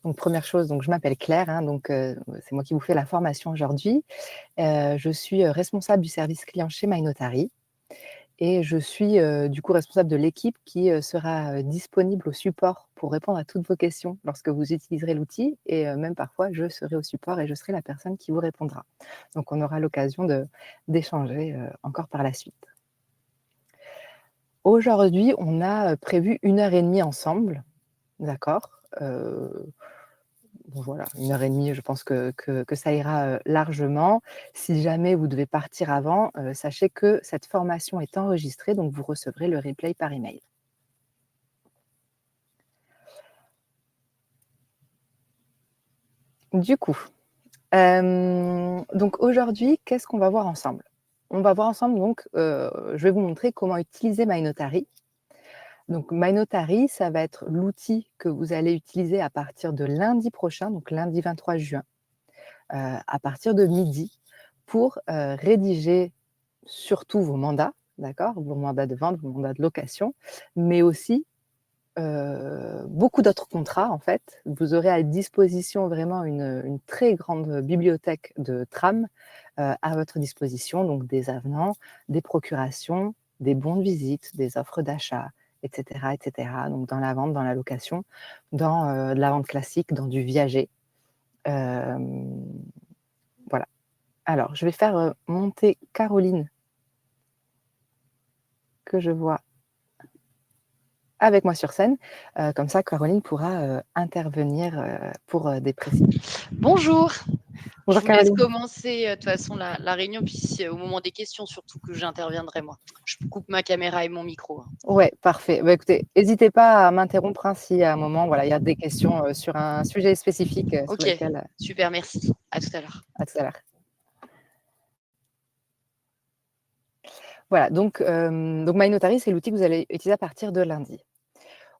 Donc première chose, donc je m'appelle Claire, hein, donc c'est moi qui vous fais la formation aujourd'hui. Je suis, responsable du service client chez MyNotary et je suis, du coup responsable de l'équipe qui, sera, disponible au support pour répondre à toutes vos questions lorsque vous utiliserez l'outil et même parfois je serai au support et je serai la personne qui vous répondra. Donc on aura l'occasion d'échanger, encore par la suite. Aujourd'hui, on a, prévu 1 heure et demie ensemble, d'accord? Bon voilà, 1 heure et demie, je pense que ça ira, largement. Si jamais vous devez partir avant, sachez que cette formation est enregistrée, donc vous recevrez le replay par email. Du coup, donc aujourd'hui, qu'est-ce qu'on va voir ensemble? On va voir ensemble donc, je vais vous montrer comment utiliser MyNotary. Donc MyNotary, ça va être l'outil que vous allez utiliser à partir de lundi prochain, donc lundi 23 juin, à partir de midi, pour, rédiger surtout vos mandats, d'accord? Vos mandats de vente, vos mandats de location, mais aussi, beaucoup d'autres contrats en fait. Vous aurez à disposition vraiment une très grande bibliothèque de trames, à votre disposition, donc des avenants, des procurations, des bons de visite, des offres d'achat et cetera et cetera. Donc dans la vente, dans la location, dans, de la vente classique, dans du viager. Hem, voilà. Alors je vais faire, monter Caroline que je vois avec moi sur scène. Comme ça, Caroline pourra, intervenir, pour, des précisions. Bonjour, je Bonjour vous laisse Caroline. commencer de toute façon la réunion, puis au moment des questions surtout que j'interviendrai moi. Je coupe ma caméra et mon micro. Hein. Ouais, parfait. Bah, écoutez, n'hésitez pas à m'interrompre, hein, si à un moment, voilà, il y a des questions, sur un sujet spécifique, sur Ok, lequel, super, merci. À tout à l'heure. à tout à l'heure. Voilà, donc MyNotary, c'est l'outil que vous allez utiliser à partir de lundi.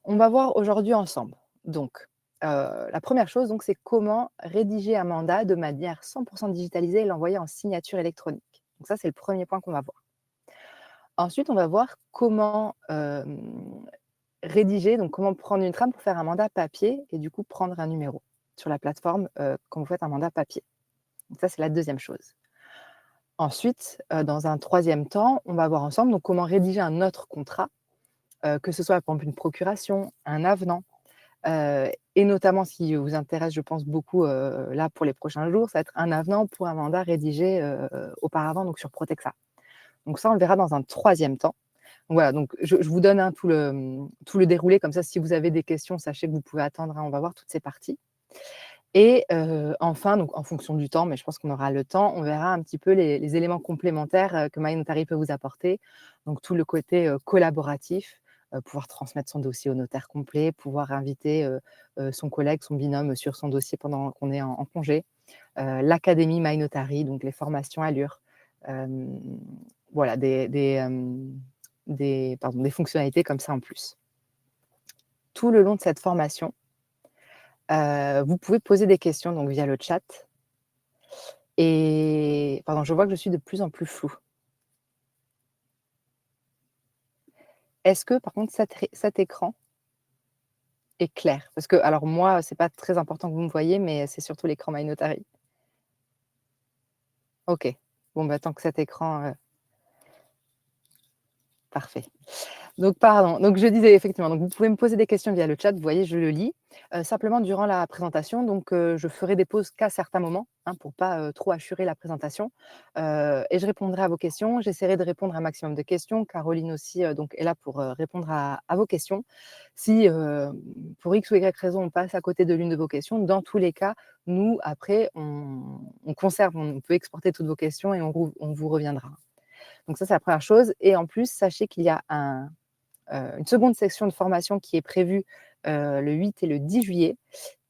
On va voir aujourd'hui ensemble. Donc, la première chose, donc, c'est comment rédiger un mandat de manière 100 digitalisée et l'envoyer en signature électronique. Donc ça, c'est le premier point qu'on va voir. Ensuite, on va voir comment, rédiger, donc comment prendre une trame pour faire un mandat papier et du coup prendre un numéro sur la plateforme, quand vous faites un mandat papier. Donc ça, c'est la deuxième chose. Ensuite, dans un troisième temps, on va voir ensemble donc comment rédiger un autre contrat, que ce soit par exemple une procuration, un avenant, et notamment ce qui vous intéresse, je pense beaucoup, là pour les prochains jours, ça va être un avenant pour un mandat rédigé, auparavant donc sur Protexa. Donc ça, on le verra dans un troisième temps. Donc voilà, donc je vous donne, hein, tout le déroulé comme ça, si vous avez des questions, sachez que vous pouvez attendre, hein, on va voir toutes ces parties. Et enfin, donc en fonction du temps, mais je pense qu'on aura le temps, on verra un petit peu les éléments complémentaires, que MyNotary peut vous apporter. Donc tout le côté, collaboratif, pouvoir transmettre son dossier au notaire complet, pouvoir inviter, son collègue, son binôme sur son dossier pendant qu'on est en congé. L'académie MyNotary, donc les formations Allure. Hem, voilà, des fonctionnalités comme ça en plus. Tout le long de cette formation, vous pouvez poser des questions donc via le chat et pardon, je vois que je suis de plus en plus floue. Est-ce que par contre cet écran est clair? Parce que alors moi, c'est pas très important que vous me voyez, mais c'est surtout l'écran MyNotary. OK. Bon, bah, tant que cet écran, parfait. Donc pardon, donc je disais effectivement, donc vous pouvez me poser des questions via le chat, vous voyez, je le lis. Simplement durant la présentation, donc je ferai des pauses qu'à certains moments, hein, pour pas, trop hachurer la présentation, et je répondrai à vos questions. J'essaierai de répondre à un maximum de questions. Caroline aussi, donc est là pour, répondre à vos questions. Si, pour X ou Y raison, on passe à côté de l'une de vos questions, dans tous les cas, nous après on conserve, on peut exporter toutes vos questions et on vous reviendra. Donc ça, c'est la première chose et en plus, sachez qu'il y a une seconde section de formation qui est prévue, le 8 et le 10 juillet,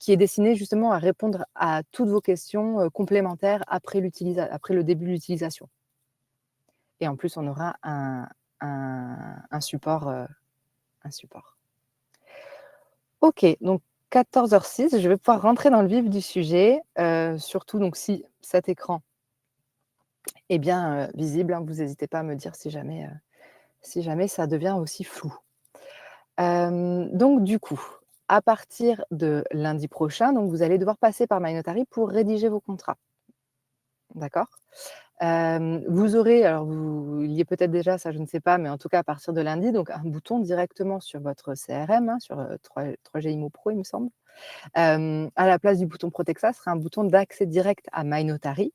qui est destinée justement à répondre à toutes vos questions, complémentaires après le début de l'utilisation. Et en plus, on aura un support, un support. OK, donc 14h06, je vais pouvoir rentrer dans le vif du sujet, surtout donc si cet écran est bien, visible, hein, vous hésitez pas à me dire si jamais ça devient aussi flou. Donc du coup, À partir de lundi prochain, donc vous allez devoir passer par MyNotary pour rédiger vos contrats. D'accord? Vous aurez, alors vous il y est peut-être déjà, ça je ne sais pas, mais en tout cas à partir de lundi, donc un bouton directement sur votre CRM, hein, sur, 3G Imo Pro, il me semble. À la place du bouton Protexa, ce sera un bouton d'accès direct à MyNotary.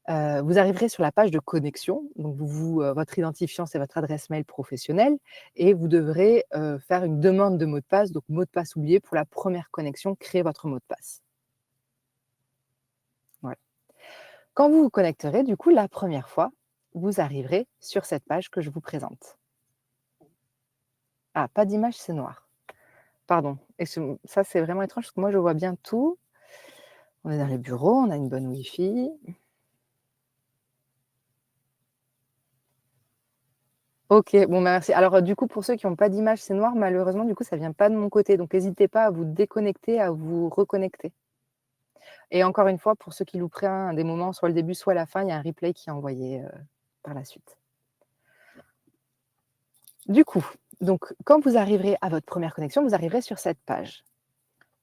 Vous arriverez sur la page de connexion, donc votre identifiant, c'est votre adresse mail professionnelle et vous devrez, faire une demande de mot de passe, donc mot de passe oublié pour la première connexion, créer votre mot de passe. Voilà. Quand vous vous connecterez, du coup, la première fois, vous arriverez sur cette page que je vous présente. Ah, pas d'image, c'est noir. Pardon, ça, c'est vraiment étrange parce que moi, je vois bien tout. On est dans les bureaux, on a une bonne Wi-Fi. OK, bon, bah, merci. Alors, du coup, pour ceux qui n'ont pas d'image, c'est noir. Malheureusement, du coup, ça vient pas de mon côté. Donc, n'hésitez pas à vous déconnecter, à vous reconnecter. Et encore une fois, pour ceux qui louperaient un des moments, soit le début, soit la fin, il y a un replay qui est envoyé par la suite. Du coup, donc, quand vous arriverez à votre première connexion, vous arriverez sur cette page.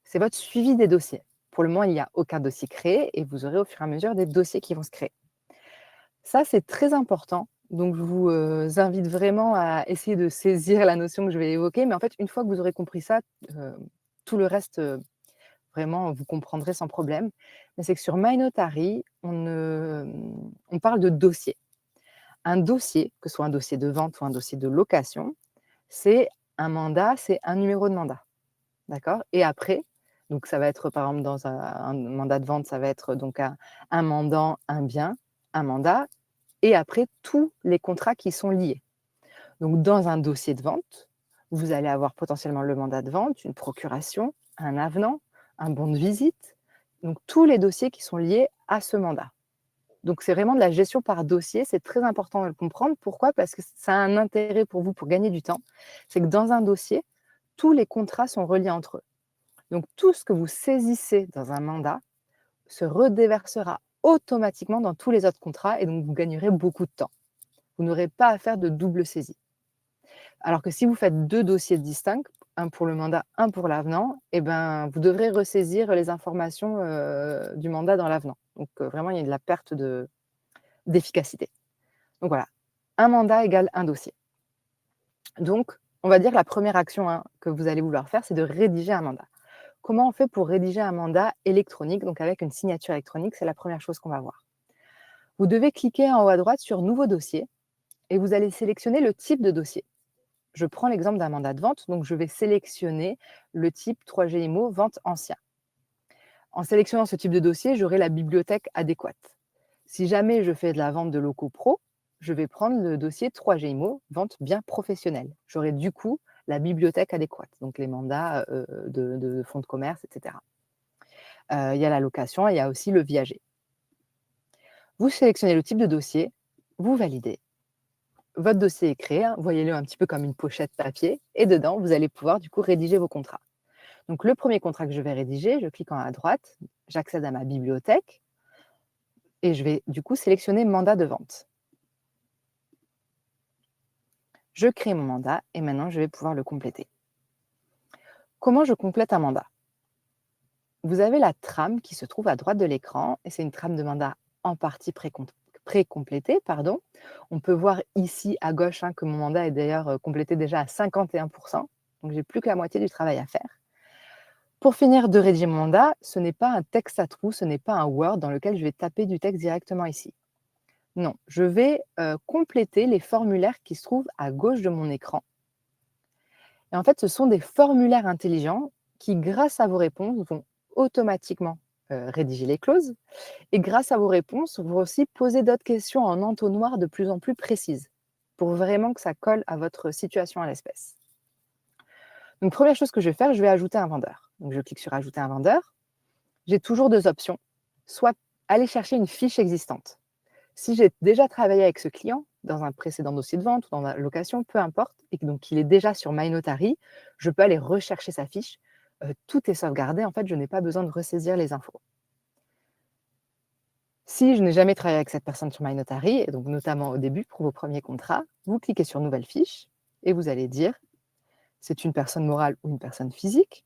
C'est votre suivi des dossiers. Pour le moment, il n'y a aucun dossier créé et vous aurez au fur et à mesure des dossiers qui vont se créer. Ça, c'est très important. Donc, je vous invite vraiment à essayer de saisir la notion que je vais évoquer. Mais en fait, une fois que vous aurez compris ça, tout le reste, vraiment, vous comprendrez sans problème. Mais c'est que sur MyNotary, on parle de dossier. Un dossier, que ce soit un dossier de vente ou un dossier de location, c'est un mandat, c'est un numéro de mandat. D'accord? Et après, donc ça va être par exemple dans un mandat de vente, ça va être donc un mandant, un bien, un mandat et après tous les contrats qui sont liés. Donc dans un dossier de vente, vous allez avoir potentiellement le mandat de vente, une procuration, un avenant, un bon de visite, donc tous les dossiers qui sont liés à ce mandat. Donc c'est vraiment de la gestion par dossier, c'est très important de le comprendre. Pourquoi? Parce que ça a un intérêt pour vous pour gagner du temps. C'est que dans un dossier, tous les contrats sont reliés entre eux. Donc tout ce que vous saisissez dans un mandat se redéversera automatiquement dans tous les autres contrats et donc vous gagnerez beaucoup de temps. Vous n'aurez pas à faire de double saisie. Alors que si vous faites 2 dossiers distincts, un pour le mandat, un pour l'avenant, eh ben, vous devrez ressaisir les informations, du mandat dans l'avenant. Donc vraiment, il y a de la perte d'efficacité. Donc voilà, un mandat égale un dossier. Donc, on va dire la première action, hein, que vous allez vouloir faire, c'est de rédiger un mandat. Comment on fait pour rédiger un mandat électronique, donc avec une signature électronique? C'est la première chose qu'on va voir. Vous devez cliquer en haut à droite sur Nouveau dossier et vous allez sélectionner le type de dossier. Je prends l'exemple d'un mandat de vente, donc je vais sélectionner le type 3G Imo vente ancien. En sélectionnant ce type de dossier, j'aurai la bibliothèque adéquate. Si jamais je fais de la vente de locaux pro, je vais prendre le dossier 3G Imo vente bien professionnelle. J'aurai du coup la bibliothèque adéquate, donc les mandats de fonds de commerce, etc. Il y a la location et il y a aussi le viager. Vous sélectionnez le type de dossier, vous validez. Votre dossier est créé, hein, voyez-le un petit peu comme une pochette papier, et dedans, vous allez pouvoir du coup rédiger vos contrats. Donc le premier contrat que je vais rédiger, je clique en haut à droite, j'accède à ma bibliothèque, et je vais du coup sélectionner mandat de vente. Je crée mon mandat, et maintenant je vais pouvoir le compléter. Comment je complète un mandat? Vous avez la trame qui se trouve à droite de l'écran, et c'est une trame de mandat en partie précomplétée. On peut voir ici à gauche, hein, que mon mandat est d'ailleurs complété déjà à 51%, donc j'ai plus que la moitié du travail à faire. Pour finir de rédiger mon mandat, ce n'est pas un texte à trous, ce n'est pas un Word dans lequel je vais taper du texte directement ici. Non, je vais compléter les formulaires qui se trouvent à gauche de mon écran. Et en fait, ce sont des formulaires intelligents qui, grâce à vos réponses, vont automatiquement rédiger les clauses. Et grâce à vos réponses, vont aussi poser d'autres questions en entonnoir de plus en plus précises pour vraiment que ça colle à votre situation à l'espèce. Donc, première chose que je vais faire, je vais ajouter un vendeur. Donc, je clique sur Ajouter un vendeur. J'ai toujours 2 options. Soit aller chercher une fiche existante. Si j'ai déjà travaillé avec ce client dans un précédent dossier de vente ou dans la location, peu importe, et donc qu'il est déjà sur MyNotary, je peux aller rechercher sa fiche. Tout est sauvegardé. En fait, je n'ai pas besoin de ressaisir les infos. Si je n'ai jamais travaillé avec cette personne sur MyNotary, et donc notamment au début pour vos premiers contrats, vous cliquez sur Nouvelle fiche et vous allez dire c'est une personne morale ou une personne physique.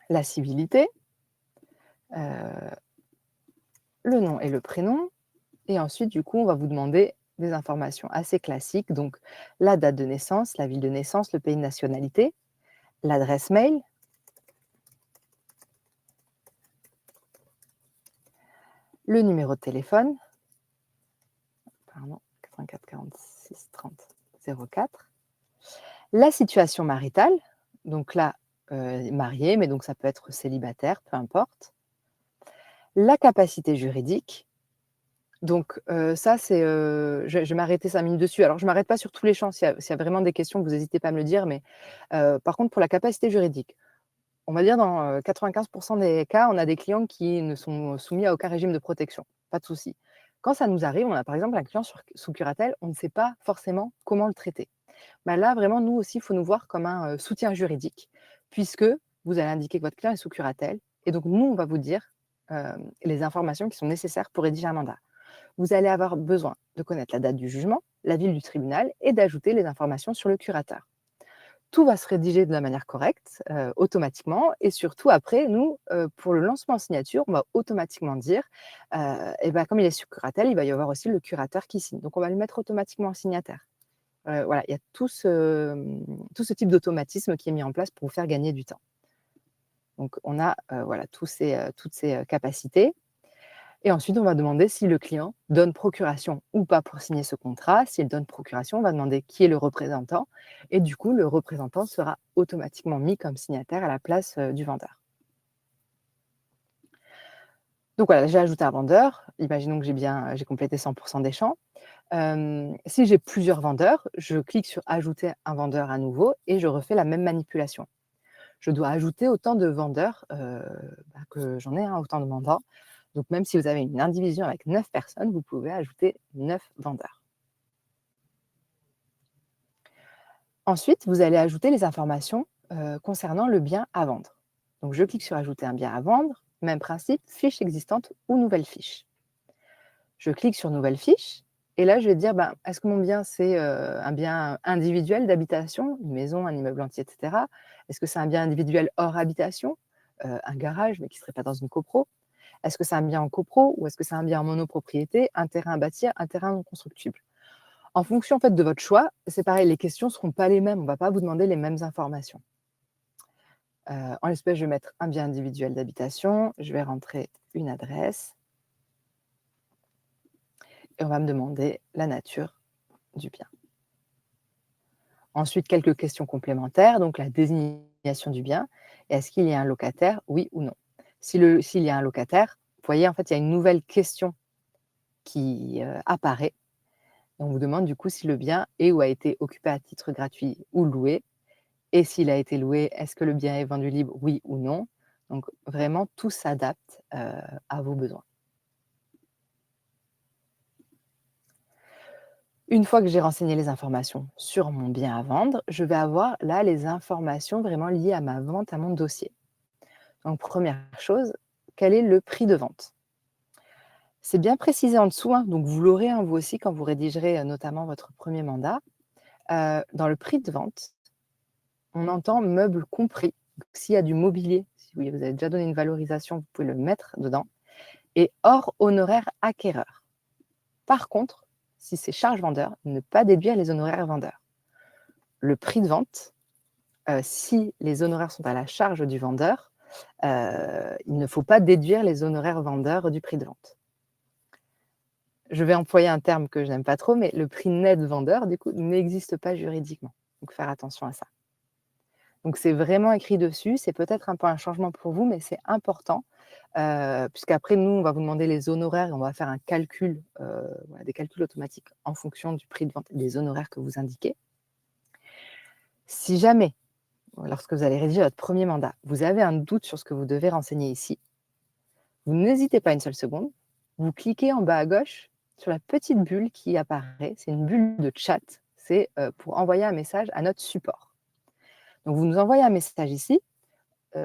la civilité, le nom et le prénom. Et ensuite, du coup, on va vous demander des informations assez classiques, donc la date de naissance, la ville de naissance, le pays de nationalité, l'adresse mail, le numéro de téléphone, pardon, 84 46 30 04, la situation maritale, donc là, marié, mais donc ça peut être célibataire, peu importe, la capacité juridique. Donc ça, c'est, je vais m'arrêter 5 minutes dessus. Alors je ne m'arrête pas sur tous les champs, s'il y a vraiment des questions, vous n'hésitez pas à me le dire, mais par contre, pour la capacité juridique, on va dire dans 95 des cas, on a des clients qui ne sont soumis à aucun régime de protection, pas de souci. Quand ça nous arrive, on a par exemple un client sous curatelle, on ne sait pas forcément comment le traiter. Bah là, vraiment, nous aussi, il faut nous voir comme un soutien juridique, puisque vous allez indiquer que votre client est sous curatelle, et donc nous, on va vous dire les informations qui sont nécessaires pour rédiger un mandat. Vous allez avoir besoin de connaître la date du jugement, la ville du tribunal et d'ajouter les informations sur le curateur. Tout va se rédiger de la manière correcte, automatiquement, et surtout après, nous, pour le lancement en signature, on va automatiquement dire, et ben, comme il est sur curatelle, il va y avoir aussi le curateur qui signe. Donc on va le mettre automatiquement en signataire. Voilà, il y a tout ce type d'automatisme qui est mis en place pour vous faire gagner du temps. Donc on a voilà, toutes ces capacités. Et ensuite, on va demander si le client donne procuration ou pas pour signer ce contrat. S'il donne procuration, on va demander qui est le représentant. Et du coup, le représentant sera automatiquement mis comme signataire à la place du vendeur. Donc voilà, j'ai ajouté un vendeur. Imaginons que j'ai complété 100% des champs. Si j'ai plusieurs vendeurs, je clique sur ajouter un vendeur à nouveau et je refais la même manipulation. Je dois ajouter autant de vendeurs que j'en ai, autant de mandats. Donc, même si vous avez une indivision avec 9 personnes, vous pouvez ajouter 9 vendeurs. Ensuite, vous allez ajouter les informations concernant le bien à vendre. Donc, je clique sur ajouter un bien à vendre, même principe, fiche existante ou nouvelle fiche. Je clique sur nouvelle fiche et là, je vais dire, est-ce que mon bien, c'est un bien individuel d'habitation, une maison, un immeuble entier, etc. Est-ce que c'est un bien individuel hors habitation, un garage, mais qui ne serait pas dans une copro? Est-ce que c'est un bien en copro ou est-ce que c'est un bien en monopropriété, un terrain à bâtir, un terrain non constructible? En fonction en fait, de votre choix, c'est pareil, les questions ne seront pas les mêmes. On ne va pas vous demander les mêmes informations. En l'espèce, je vais mettre un bien individuel d'habitation. Je vais rentrer une adresse. Et on va me demander la nature du bien. Ensuite, quelques questions complémentaires. Donc, la désignation du bien. Est-ce qu'il y a un locataire, oui ou non? S'il y a un locataire, vous voyez, en fait, il y a une nouvelle question qui apparaît. On vous demande du coup si le bien est ou a été occupé à titre gratuit ou loué. Et s'il a été loué, est-ce que le bien est vendu libre, oui ou non? Donc vraiment, tout s'adapte à vos besoins. Une fois que j'ai renseigné les informations sur mon bien à vendre, je vais avoir là les informations vraiment liées à ma vente, à mon dossier. Donc première chose, quel est le prix de vente? C'est bien précisé en dessous, donc vous l'aurez vous aussi quand vous rédigerez notamment votre premier mandat. Dans le prix de vente, on entend meubles compris. Donc, s'il y a du mobilier, si vous avez déjà donné une valorisation, vous pouvez le mettre dedans. Et hors honoraires acquéreur. Par contre, si c'est charge vendeur, ne pas déduire les honoraires vendeurs. Le prix de vente, si les honoraires sont à la charge du vendeur, il ne faut pas déduire les honoraires vendeurs du prix de vente. Je vais employer un terme que je n'aime pas trop, mais le prix net vendeur, du coup, n'existe pas juridiquement. Donc, faire attention à ça. Donc, c'est vraiment écrit dessus. C'est peut-être un peu un changement pour vous, mais c'est important, puisqu'après, nous, on va vous demander les honoraires et on va faire un calcul, des calculs automatiques en fonction du prix de vente et des honoraires que vous indiquez. Si jamais, lorsque vous allez rédiger votre premier mandat, vous avez un doute sur ce que vous devez renseigner ici, vous n'hésitez pas une seule seconde. Vous cliquez en bas à gauche sur la petite bulle qui apparaît. C'est une bulle de chat. C'est pour envoyer un message à notre support. Donc, vous nous envoyez un message ici.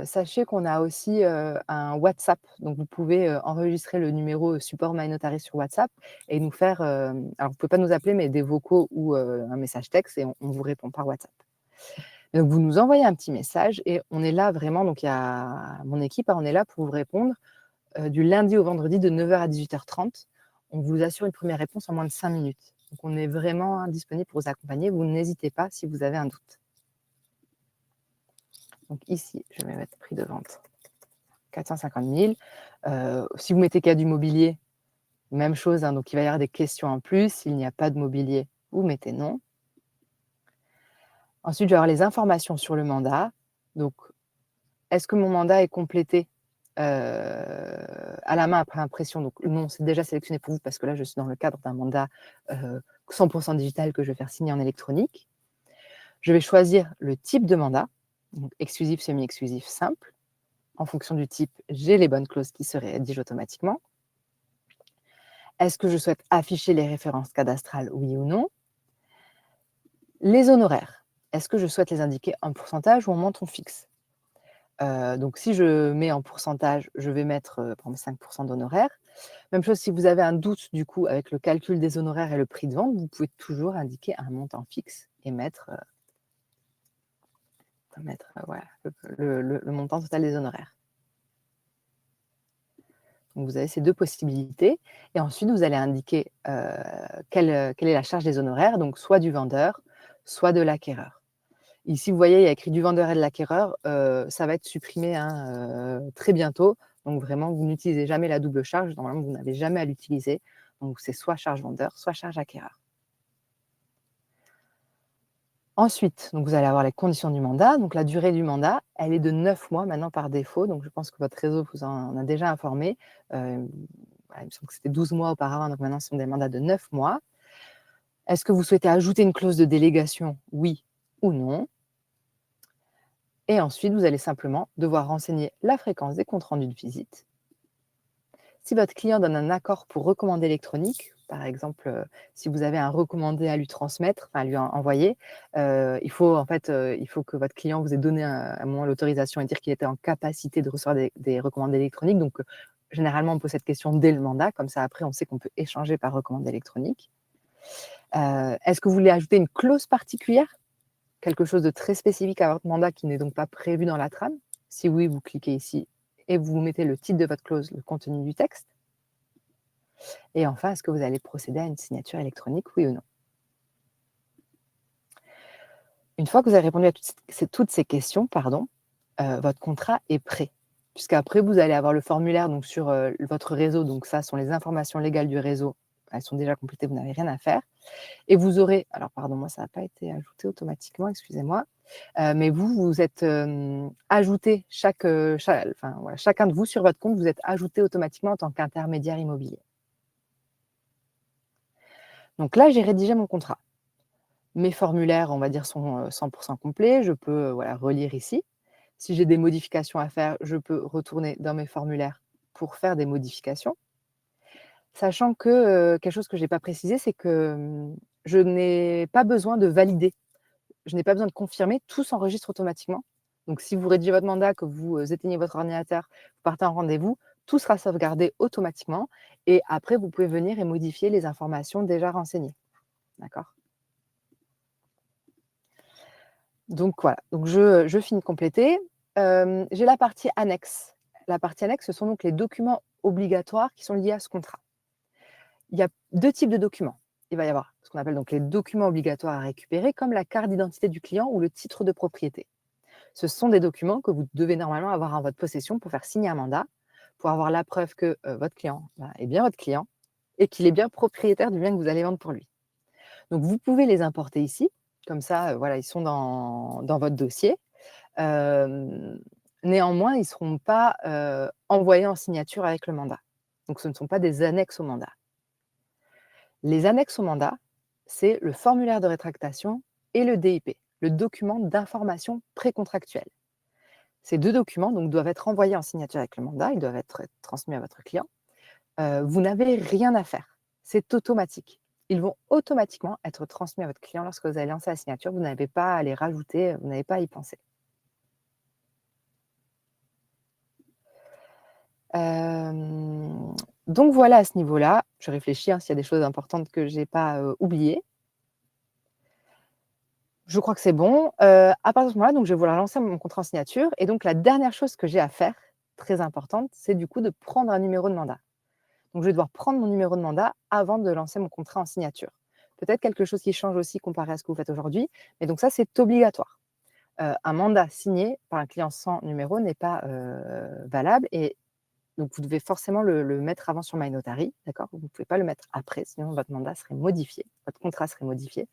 Sachez qu'on a aussi un WhatsApp. Donc, vous pouvez enregistrer le numéro support My Notary sur WhatsApp et nous faire, alors vous ne pouvez pas nous appeler, mais des vocaux ou un message texte et on vous répond par WhatsApp. Et donc, vous nous envoyez un petit message et on est là vraiment, donc il y a mon équipe, on est là pour vous répondre du lundi au vendredi de 9h à 18h30. On vous assure une première réponse en moins de 5 minutes. Donc, on est vraiment disponible pour vous accompagner. Vous n'hésitez pas si vous avez un doute. Donc ici, je vais mettre prix de vente 450 000. Si vous mettez qu'il y a du mobilier, même chose, hein, donc il va y avoir des questions en plus. S'il n'y a pas de mobilier, vous mettez non. Ensuite, je vais avoir les informations sur le mandat. Donc, est-ce que mon mandat est complété à la main après impression? Donc, non, c'est déjà sélectionné pour vous parce que là, je suis dans le cadre d'un mandat 100% digital que je vais faire signer en électronique. Je vais choisir le type de mandat, donc exclusif, semi-exclusif, simple. En fonction du type, j'ai les bonnes clauses qui se rédigent automatiquement. Est-ce que je souhaite afficher les références cadastrales, oui ou non? Les honoraires, est-ce que je souhaite les indiquer en pourcentage ou en montant fixe? Donc, si je mets en pourcentage, je vais mettre par exemple 5% d'honoraires. Même chose, si vous avez un doute du coup avec le calcul des honoraires et le prix de vente, vous pouvez toujours indiquer un montant fixe et mettre, voilà, le montant total des honoraires. Donc, vous avez ces deux possibilités. Et ensuite, vous allez indiquer quelle est la charge des honoraires, donc soit du vendeur, soit de l'acquéreur. Ici, vous voyez, il y a écrit du vendeur et de l'acquéreur. Ça va être supprimé très bientôt. Donc, vraiment, vous n'utilisez jamais la double charge. Normalement, vous n'avez jamais à l'utiliser. Donc, c'est soit charge vendeur, soit charge acquéreur. Ensuite, donc vous allez avoir les conditions du mandat. Donc, la durée du mandat, elle est de 9 mois maintenant par défaut. Donc, je pense que votre réseau vous en a déjà informé. Voilà, il me semble que c'était 12 mois auparavant. Donc, maintenant, ce sont des mandats de 9 mois. Est-ce que vous souhaitez ajouter une clause de délégation? Oui ou non? Et ensuite, vous allez simplement devoir renseigner la fréquence des comptes rendus de visite. Si votre client donne un accord pour recommandé électronique, par exemple, si vous avez un recommandé à lui transmettre, à lui envoyer, il faut que votre client vous ait donné à un moment l'autorisation et dire qu'il était en capacité de recevoir des recommandés électroniques. Donc, généralement, on pose cette question dès le mandat, comme ça, après, on sait qu'on peut échanger par recommandé électronique. Est-ce que vous voulez ajouter une clause particulière? Quelque chose de très spécifique à votre mandat qui n'est donc pas prévu dans la trame? Si oui, vous cliquez ici et vous mettez le titre de votre clause, le contenu du texte. Et enfin, est-ce que vous allez procéder à une signature électronique, oui ou non? Une fois que vous avez répondu à toutes ces questions, votre contrat est prêt. Puisqu'après, vous allez avoir le formulaire donc, sur votre réseau. Donc ça, sont les informations légales du réseau. Elles sont déjà complétées, vous n'avez rien à faire. Et vous aurez, alors pardon, moi ça n'a pas été ajouté automatiquement, excusez-moi, mais vous êtes ajouté, voilà, chacun de vous sur votre compte, vous êtes ajouté automatiquement en tant qu'intermédiaire immobilier. Donc là, j'ai rédigé mon contrat. Mes formulaires, on va dire, sont 100% complets. Je peux voilà, relire ici. Si j'ai des modifications à faire, je peux retourner dans mes formulaires pour faire des modifications. Sachant que quelque chose que je n'ai pas précisé, c'est que je n'ai pas besoin de valider. Je n'ai pas besoin de confirmer, tout s'enregistre automatiquement. Donc, si vous rédigez votre mandat, que vous éteignez votre ordinateur, vous partez en rendez-vous, tout sera sauvegardé automatiquement. Et après, vous pouvez venir et modifier les informations déjà renseignées. D'accord? Donc, voilà. Donc, je finis de compléter. J'ai la partie annexe. La partie annexe, ce sont donc les documents obligatoires qui sont liés à ce contrat. Il y a deux types de documents. Il va y avoir ce qu'on appelle donc les documents obligatoires à récupérer, comme la carte d'identité du client ou le titre de propriété. Ce sont des documents que vous devez normalement avoir en votre possession pour faire signer un mandat, pour avoir la preuve que votre client est bien votre client et qu'il est bien propriétaire du bien que vous allez vendre pour lui. Donc, vous pouvez les importer ici. Comme ça, voilà, ils sont dans votre dossier. Néanmoins, ils ne seront pas envoyés en signature avec le mandat. Donc, ce ne sont pas des annexes au mandat. Les annexes au mandat, c'est le formulaire de rétractation et le DIP, le document d'information précontractuelle. Ces deux documents donc, doivent être envoyés en signature avec le mandat, ils doivent être transmis à votre client. Vous n'avez rien à faire, c'est automatique. Ils vont automatiquement être transmis à votre client lorsque vous allez lancer la signature. Vous n'avez pas à les rajouter, vous n'avez pas à y penser. Donc voilà à ce niveau-là. Je réfléchis s'il y a des choses importantes que je n'ai pas oubliées. Je crois que c'est bon. À partir de ce moment-là, donc je vais vouloir lancer mon contrat en signature et donc la dernière chose que j'ai à faire, très importante, c'est du coup de prendre un numéro de mandat. Donc je vais devoir prendre mon numéro de mandat avant de lancer mon contrat en signature. Peut-être quelque chose qui change aussi comparé à ce que vous faites aujourd'hui, mais donc ça, c'est obligatoire. Un mandat signé par un client sans numéro n'est pas, valable et donc vous devez forcément le mettre avant sur MyNotary, d'accord? Vous ne pouvez pas le mettre après, sinon votre mandat serait modifié, votre contrat serait modifié.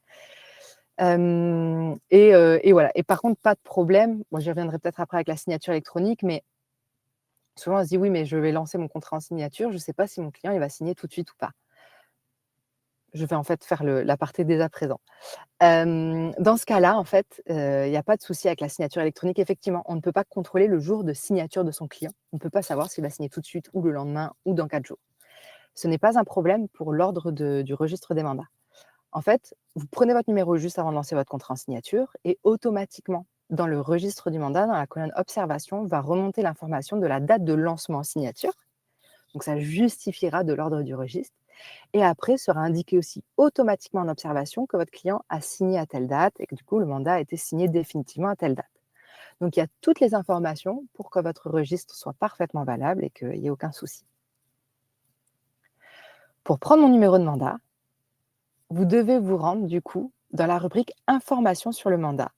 Et voilà. Et par contre, pas de problème, moi j'y reviendrai peut-être après avec la signature électronique, mais souvent on se dit: «Oui, mais je vais lancer mon contrat en signature, je ne sais pas si mon client il va signer tout de suite ou pas». Je vais en fait faire l'aparté dès à présent. Dans ce cas-là, en fait, il y a pas de souci avec la signature électronique. Effectivement, on ne peut pas contrôler le jour de signature de son client. On ne peut pas savoir s'il va signer tout de suite ou le lendemain ou dans 4 jours. Ce n'est pas un problème pour l'ordre du registre des mandats. En fait, vous prenez votre numéro juste avant de lancer votre contrat en signature et automatiquement, dans le registre du mandat, dans la colonne observation, va remonter l'information de la date de lancement en signature. Donc, ça justifiera de l'ordre du registre. Et après, sera indiqué aussi automatiquement en observation que votre client a signé à telle date et que du coup, le mandat a été signé définitivement à telle date. Donc, il y a toutes les informations pour que votre registre soit parfaitement valable et qu'il n'y ait aucun souci. Pour prendre mon numéro de mandat, vous devez vous rendre du coup dans la rubrique Informations sur le mandat.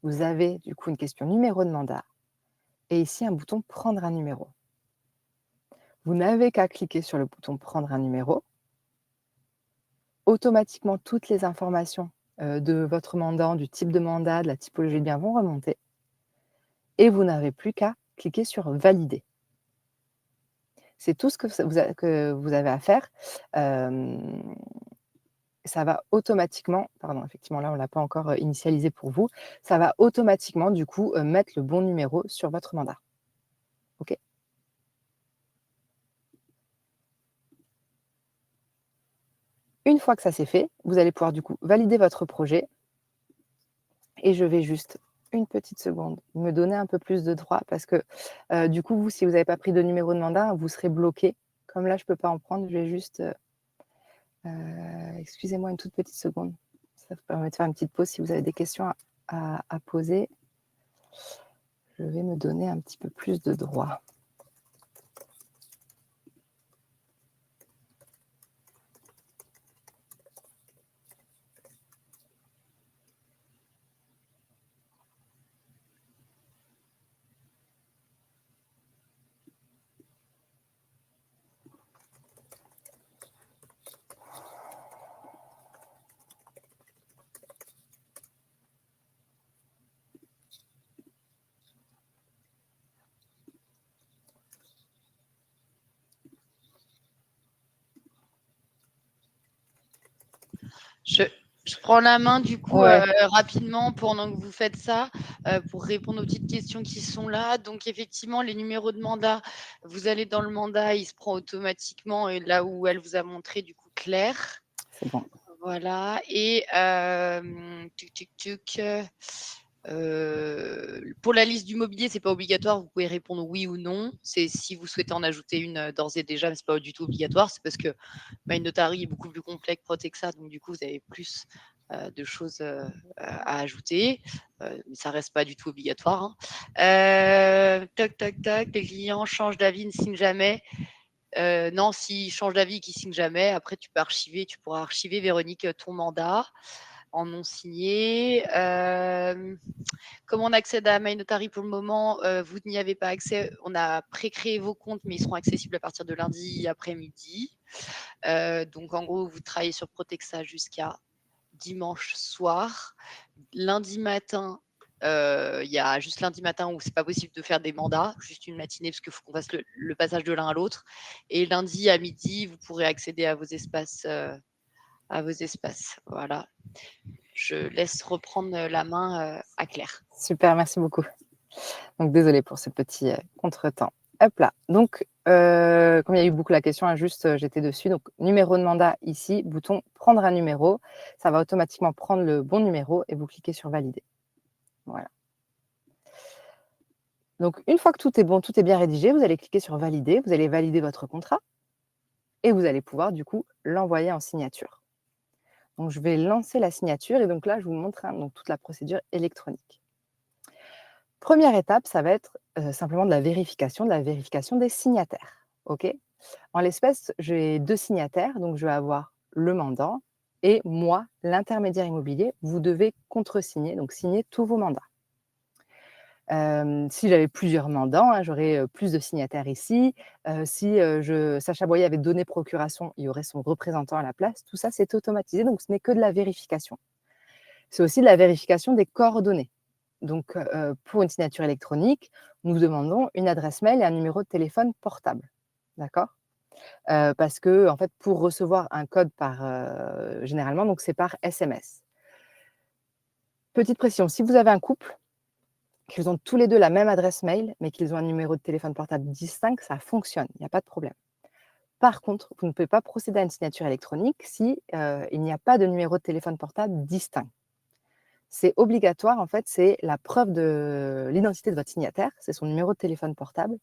Vous avez du coup une question numéro de mandat et ici un bouton Prendre un numéro. Vous n'avez qu'à cliquer sur le bouton Prendre un numéro. Automatiquement, toutes les informations de votre mandant, du type de mandat, de la typologie de bien vont remonter et vous n'avez plus qu'à cliquer sur Valider. C'est tout ce que vous avez à faire. Ça va automatiquement, pardon, effectivement, là, on ne l'a pas encore initialisé pour vous, ça va automatiquement, du coup, mettre le bon numéro sur votre mandat. OK? Une fois que ça c'est fait, vous allez pouvoir, du coup, valider votre projet et je vais juste, une petite seconde, me donner un peu plus de droits parce que, du coup, vous, si vous n'avez pas pris de numéro de mandat, vous serez bloqué. Comme là, je ne peux pas en prendre, je vais juste, excusez-moi une toute petite seconde. Ça vous permet de faire une petite pause si vous avez des questions à poser. Je vais me donner un petit peu plus de droits. Je, je prends la main du coup Ouais. rapidement pendant que vous faites ça pour répondre aux petites questions qui sont là. Donc effectivement, les numéros de mandat, vous allez dans le mandat, il se prend automatiquement et là où elle vous a montré du coup Claire. C'est bon. Voilà. Et pour la liste du mobilier, c'est pas obligatoire. Vous pouvez répondre oui ou non. C'est si vous souhaitez en ajouter une d'ores et déjà, mais c'est pas du tout obligatoire. C'est parce que MyNotary est beaucoup plus complet que Protexa, donc du coup, vous avez plus de choses à ajouter. Mais ça reste pas du tout obligatoire. Hein. Toc, toc, toc. Les clients changent d'avis, ne signent jamais. Non, s'ils changent d'avis, qu'ils signent jamais, après tu peux archiver, tu pourras archiver, Véronique, ton mandat en non signé. Comme on accède à MyNotary pour le moment, vous n'y avez pas accès. On a pré-créé vos comptes, mais ils seront accessibles à partir de lundi après-midi. Donc en gros, vous travaillez sur Protexa jusqu'à dimanche soir. Lundi matin, il y a juste lundi matin où c'est pas possible de faire des mandats, juste une matinée parce qu'il faut qu'on fasse le passage de l'un à l'autre. Et lundi à midi, vous pourrez accéder à vos espaces. Voilà. Je laisse reprendre la main à Claire. Super, merci beaucoup. Donc désolée pour ce petit contretemps. Hop là. Donc, comme il y a eu beaucoup la question, hein, juste j'étais dessus. Donc, numéro de mandat ici, bouton prendre un numéro. Ça va automatiquement prendre le bon numéro et vous cliquez sur valider. Voilà. Donc, une fois que tout est bon, tout est bien rédigé, vous allez cliquer sur valider. Vous allez valider votre contrat et vous allez pouvoir du coup l'envoyer en signature. Donc, je vais lancer la signature et donc là, je vous montre donc toute la procédure électronique. Première étape, ça va être simplement de la vérification des signataires. OK? En l'espèce, j'ai 2 signataires, donc je vais avoir le mandant et moi, l'intermédiaire immobilier. Vous devez contresigner, donc signer tous vos mandats. Si j'avais plusieurs mandants, hein, j'aurais, plus de signataires ici. Si, Sacha Boyer avait donné procuration, il y aurait son représentant à la place. Tout ça, c'est automatisé, donc ce n'est que de la vérification. C'est aussi de la vérification des coordonnées. Donc, pour une signature électronique, nous demandons une adresse mail et un numéro de téléphone portable. D'accord? Parce que en fait, pour recevoir un code généralement, donc c'est par SMS. Petite précision, si vous avez un couple, qu'ils ont tous les 2 la même adresse mail, mais qu'ils ont un numéro de téléphone portable distinct, ça fonctionne, il n'y a pas de problème. Par contre, vous ne pouvez pas procéder à une signature électronique si, il n'y a pas de numéro de téléphone portable distinct. C'est obligatoire, en fait, c'est la preuve de l'identité de votre signataire, c'est son numéro de téléphone portable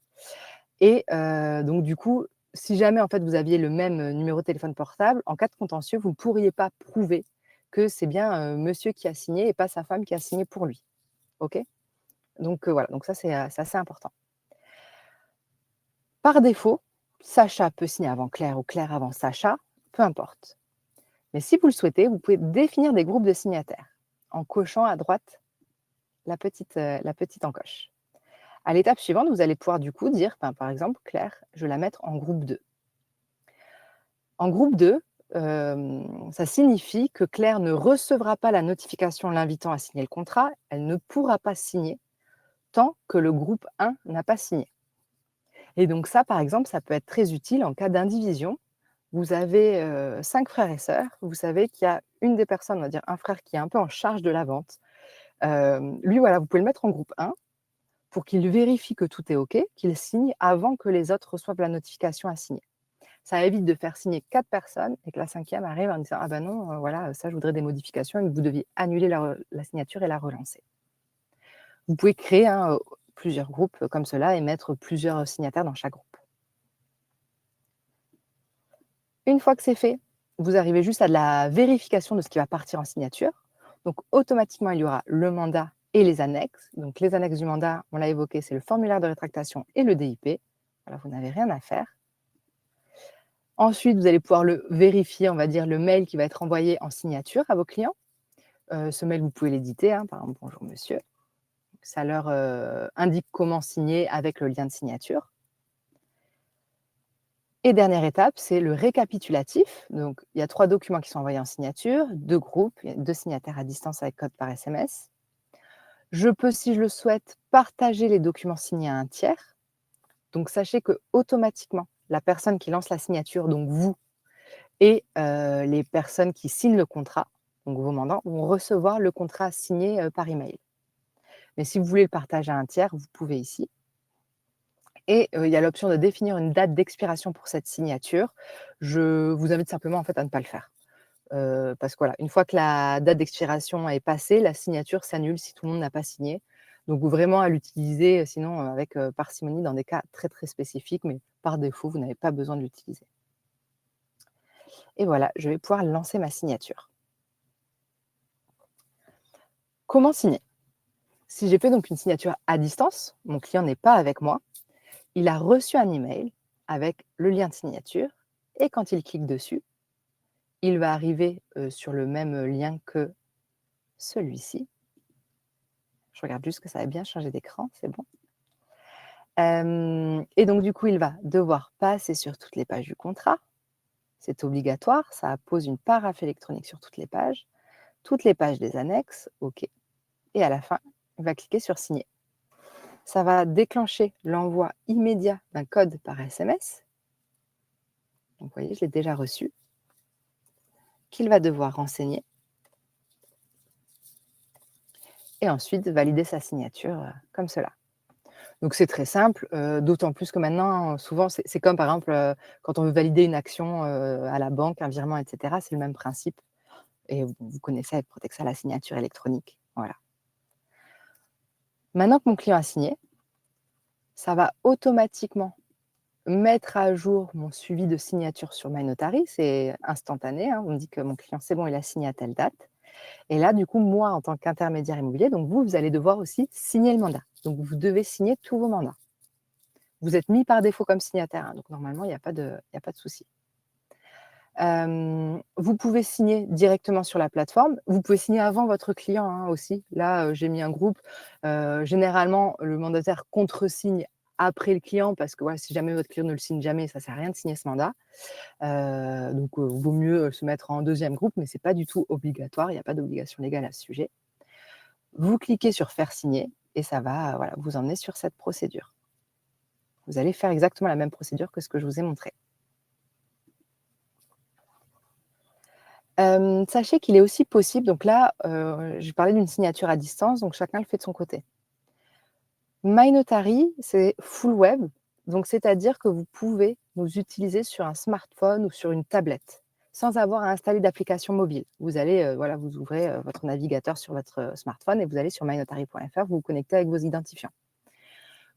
et donc du coup, si jamais, en fait, vous aviez le même, numéro de téléphone portable, en cas de contentieux, vous ne pourriez pas prouver que c'est bien, monsieur qui a signé et pas sa femme qui a signé pour lui. OK? Donc voilà, donc ça, c'est assez important. Par défaut, Sacha peut signer avant Claire ou Claire avant Sacha, peu importe. Mais si vous le souhaitez, vous pouvez définir des groupes de signataires en cochant à droite la petite encoche. À l'étape suivante, vous allez pouvoir du coup dire, par exemple, Claire, je vais la mettre en groupe 2. En groupe 2, ça signifie que Claire ne recevra pas la notification l'invitant à signer le contrat, elle ne pourra pas signer tant que le groupe 1 n'a pas signé. Et donc ça, par exemple, ça peut être très utile en cas d'indivision. Vous avez 5 frères et sœurs, vous savez qu'il y a une des personnes, on va dire un frère qui est un peu en charge de la vente. Lui, voilà, vous pouvez le mettre en groupe 1 pour qu'il vérifie que tout est OK, qu'il signe avant que les autres reçoivent la notification à signer. Ça évite de faire signer 4 personnes et que la 5e arrive en disant: «Ah ben non, voilà, ça je voudrais des modifications» et que vous deviez annuler la signature et la relancer. Vous pouvez créer, hein, plusieurs groupes comme cela et mettre plusieurs signataires dans chaque groupe. Une fois que c'est fait, vous arrivez juste à de la vérification de ce qui va partir en signature. Donc automatiquement, il y aura le mandat et les annexes. Donc les annexes du mandat, on l'a évoqué, c'est le formulaire de rétractation et le DIP. Voilà, vous n'avez rien à faire. Ensuite, vous allez pouvoir le vérifier, on va dire, le mail qui va être envoyé en signature à vos clients. Ce mail, vous pouvez l'éditer, hein, par exemple, bonjour monsieur. Ça leur indique comment signer avec le lien de signature. Et dernière étape, c'est le récapitulatif. Donc, il y a 3 documents qui sont envoyés en signature, 2 groupes, 2 signataires à distance avec code par SMS. Je peux, si je le souhaite, partager les documents signés à un tiers. Donc, sachez que automatiquement, la personne qui lance la signature, donc vous, et les personnes qui signent le contrat, donc vos mandants, vont recevoir le contrat signé par email. Mais si vous voulez le partager à un tiers, vous pouvez ici. Et il y a l'option de définir une date d'expiration pour cette signature. Je vous invite simplement en fait à ne pas le faire. Parce que voilà, une fois que la date d'expiration est passée, la signature s'annule si tout le monde n'a pas signé. Donc vraiment à l'utiliser sinon avec parcimonie dans des cas très, très spécifiques, mais par défaut, vous n'avez pas besoin de l'utiliser. Et voilà, je vais pouvoir lancer ma signature. Comment signer? Si j'ai fait donc une signature à distance, mon client n'est pas avec moi, il a reçu un email avec le lien de signature et quand il clique dessus, il va arriver, sur le même lien que celui-ci. Je regarde juste que ça a bien changé d'écran, c'est bon. Et donc du coup, il va devoir passer sur toutes les pages du contrat. C'est obligatoire, ça pose une paraphe électronique sur toutes les pages des annexes, OK. Et à la fin, il va cliquer sur signer. Ça va déclencher l'envoi immédiat d'un code par SMS. Donc vous voyez, je l'ai déjà reçu, qu'il va devoir renseigner et ensuite valider sa signature, comme cela. Donc c'est très simple, d'autant plus que maintenant, souvent, c'est comme par exemple, quand on veut valider une action, à la banque, un virement et cetera, c'est le même principe et vous connaissez avec Protexa la signature électronique, voilà. Maintenant que mon client a signé, ça va automatiquement mettre à jour mon suivi de signature sur MyNotary, c'est instantané, hein. On me dit que mon client, c'est bon, il a signé à telle date. Et là, du coup, moi, en tant qu'intermédiaire immobilier, donc vous allez devoir aussi signer le mandat. Donc vous devez signer tous vos mandats. Vous êtes mis par défaut comme signataire, hein, donc normalement, il n'y a pas de souci. Vous pouvez signer directement sur la plateforme. Vous pouvez signer avant votre client, hein, aussi. Là, j'ai mis un groupe. Généralement, le mandataire contresigne après le client parce que voilà, si jamais votre client ne le signe jamais, ça ne sert à rien de signer ce mandat. Donc, vaut mieux se mettre en deuxième groupe, mais ce n'est pas du tout obligatoire. Il n'y a pas d'obligation légale à ce sujet. Vous cliquez sur faire signer et ça va, voilà, vous emmener sur cette procédure. Vous allez faire exactement la même procédure que ce que je vous ai montré. Sachez qu'il est aussi possible, donc là, je parlais d'une signature à distance, donc chacun le fait de son côté. MyNotary, c'est full web, donc c'est-à-dire que vous pouvez nous utiliser sur un smartphone ou sur une tablette, sans avoir à installer d'application mobile. Vous allez, voilà, vous ouvrez, votre navigateur sur votre, smartphone et vous allez sur mynotary.fr, vous vous connectez avec vos identifiants.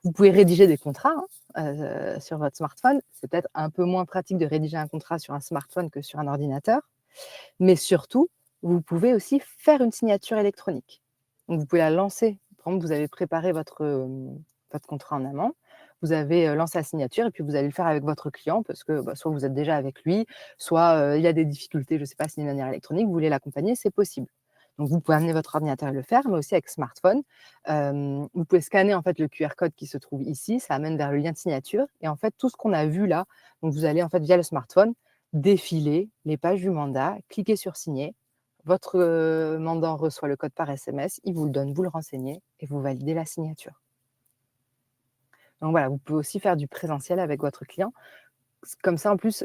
Vous pouvez rédiger des contrats, hein, sur votre smartphone. C'est peut-être un peu moins pratique de rédiger un contrat sur un smartphone que sur un ordinateur. Mais surtout, vous pouvez aussi faire une signature électronique. Donc vous pouvez la lancer. Par exemple, vous avez préparé votre contrat en amont, vous avez, lancé la signature et puis vous allez le faire avec votre client parce que, soit vous êtes déjà avec lui, soit, il a des difficultés, je ne sais pas, signer de manière électronique, vous voulez l'accompagner, c'est possible. Donc vous pouvez amener votre ordinateur et le faire, mais aussi avec smartphone. Vous pouvez scanner en fait le QR code qui se trouve ici, ça amène vers le lien de signature et en fait tout ce qu'on a vu là, donc vous allez en fait via le smartphone défiler les pages du mandat, cliquez sur signer. Votre mandant reçoit le code par SMS, il vous le donne, vous le renseignez et vous validez la signature. Donc voilà, vous pouvez aussi faire du présentiel avec votre client. Comme ça, en plus,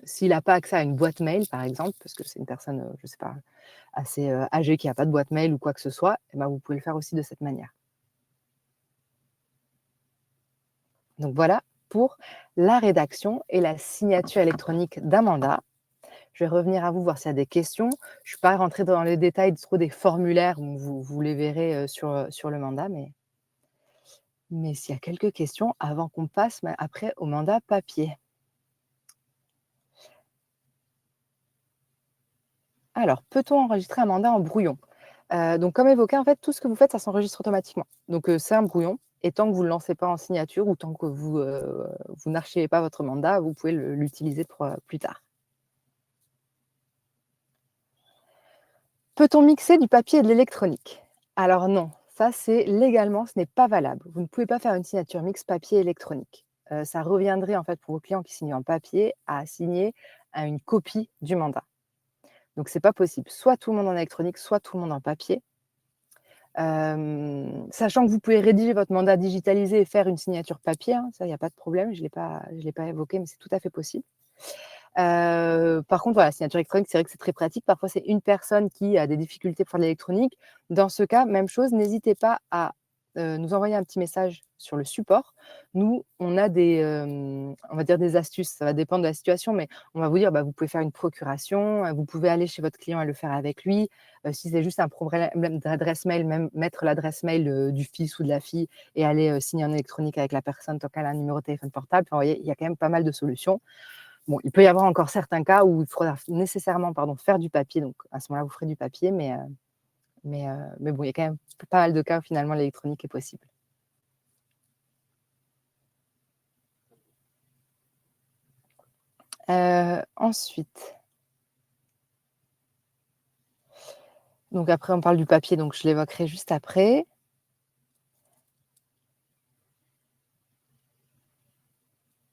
s'il n'a pas accès à une boîte mail, par exemple, parce que c'est une personne, je ne sais pas, assez âgée qui n'a pas de boîte mail ou quoi que ce soit, eh ben, vous pouvez le faire aussi de cette manière. Donc voilà pour la rédaction et la signature électronique d'un mandat. Je vais revenir à vous, voir s'il y a des questions. Je ne suis pas rentrée dans les détails trop des formulaires, vous les verrez sur le mandat, mais s'il y a quelques questions avant qu'on passe après au mandat papier. Alors, peut-on enregistrer un mandat en brouillon? Donc comme évoqué, en fait, tout ce que vous faites, ça s'enregistre automatiquement. Donc c'est un brouillon et tant que vous ne le lancez pas en signature ou tant que vous n'archivez pas votre mandat, vous pouvez l'utiliser pour, plus tard. Peut-on mixer du papier et de l'électronique? Alors non, ça c'est légalement, ce n'est pas valable. Vous ne pouvez pas faire une signature mixte papier électronique. Ça reviendrait en fait pour vos clients qui signent en papier à signer à une copie du mandat. Donc c'est pas possible. Soit tout le monde en électronique, soit tout le monde en papier. Sachant que vous pouvez rédiger votre mandat digitalisé et faire une signature papier, hein, ça il y a pas de problème, je l'ai pas évoqué, mais c'est tout à fait possible. Par contre, voilà, signature électronique, c'est vrai que c'est très pratique. Parfois, c'est une personne qui a des difficultés pour faire de l'électronique. Dans ce cas, même chose, n'hésitez pas à, nous envoyer un petit message sur le support. Nous, on a on va dire des astuces, ça va dépendre de la situation, mais on va vous dire, bah, vous pouvez faire une procuration, vous pouvez aller chez votre client et le faire avec lui. Si c'est juste un problème d'adresse mail, même mettre l'adresse mail, du fils ou de la fille et aller, signer en électronique avec la personne tant qu'elle a un numéro de téléphone portable. Enfin, vous voyez, il y a quand même pas mal de solutions. Bon, il peut y avoir encore certains cas où il faudra nécessairement, pardon, faire du papier, donc à ce moment-là, vous ferez du papier, mais bon, il y a quand même pas mal de cas où finalement l'électronique est possible. Ensuite, donc après on parle du papier, donc je l'évoquerai juste après.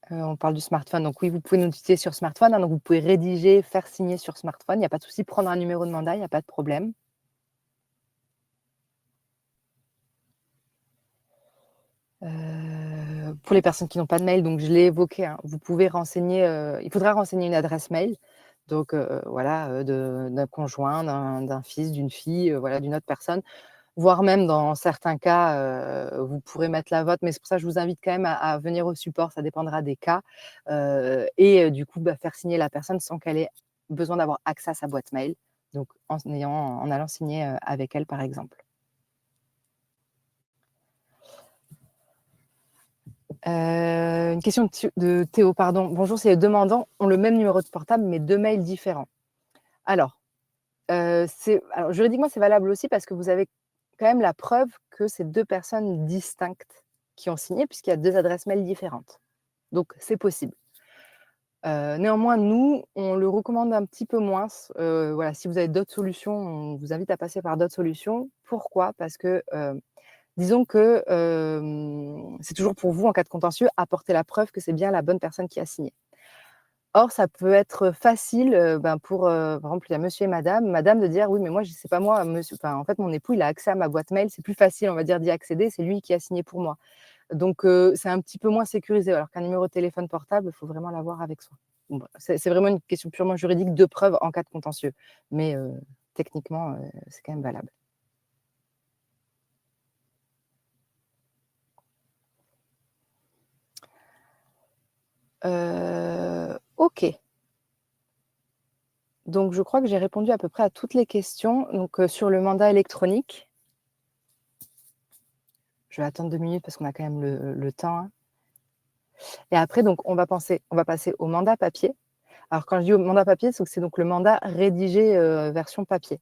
On parle du smartphone, donc oui, vous pouvez nous utiliser sur smartphone, hein, donc vous pouvez rédiger, faire signer sur smartphone, il y a pas de souci. Prendre un numéro de mandat, il y a pas de problème. Pour les personnes qui n'ont pas de mail, donc je l'ai évoqué, hein, vous pouvez renseigner, il faudra renseigner une adresse mail, donc voilà, d'un conjoint, d'un fils, d'une fille, voilà, d'une autre personne, voire même dans certains cas, vous pourrez mettre la vôtre, mais c'est pour ça que je vous invite quand même à venir au support, ça dépendra des cas, du coup, bah, faire signer la personne sans qu'elle ait besoin d'avoir accès à sa boîte mail, donc en allant signer, avec elle, par exemple. Une question de Théo, pardon. Bonjour, si les demandants ont le même numéro de portable, mais 2 mails différents. Alors, juridiquement, c'est valable aussi parce que vous avez quand même la preuve que c'est 2 personnes distinctes qui ont signé, puisqu'il y a 2 adresses mail différentes. Donc, c'est possible. Néanmoins, nous, on le recommande un petit peu moins. Voilà, si vous avez d'autres solutions, on vous invite à passer par d'autres solutions. Pourquoi? Parce que, disons que, c'est toujours pour vous, en cas de contentieux, apporter la preuve que c'est bien la bonne personne qui a signé. Or, ça peut être facile, pour, par exemple, il y a monsieur et madame de dire: «Oui, mais moi, c'est pas moi, monsieur, enfin, en fait, mon époux, il a accès à ma boîte mail, c'est plus facile, on va dire, d'y accéder, c'est lui qui a signé pour moi». Donc, c'est un petit peu moins sécurisé, alors qu'un numéro de téléphone portable, il faut vraiment l'avoir avec soi. Bon, bah, c'est vraiment une question purement juridique de preuve en cas de contentieux, mais, techniquement, c'est quand même valable. OK. Donc je crois que j'ai répondu à peu près à toutes les questions. Donc, sur le mandat électronique, je vais attendre 2 minutes parce qu'on a quand même le temps, hein. Et après, donc on va passer au mandat papier. Alors quand je dis au mandat papier, c'est donc le mandat rédigé, version papier.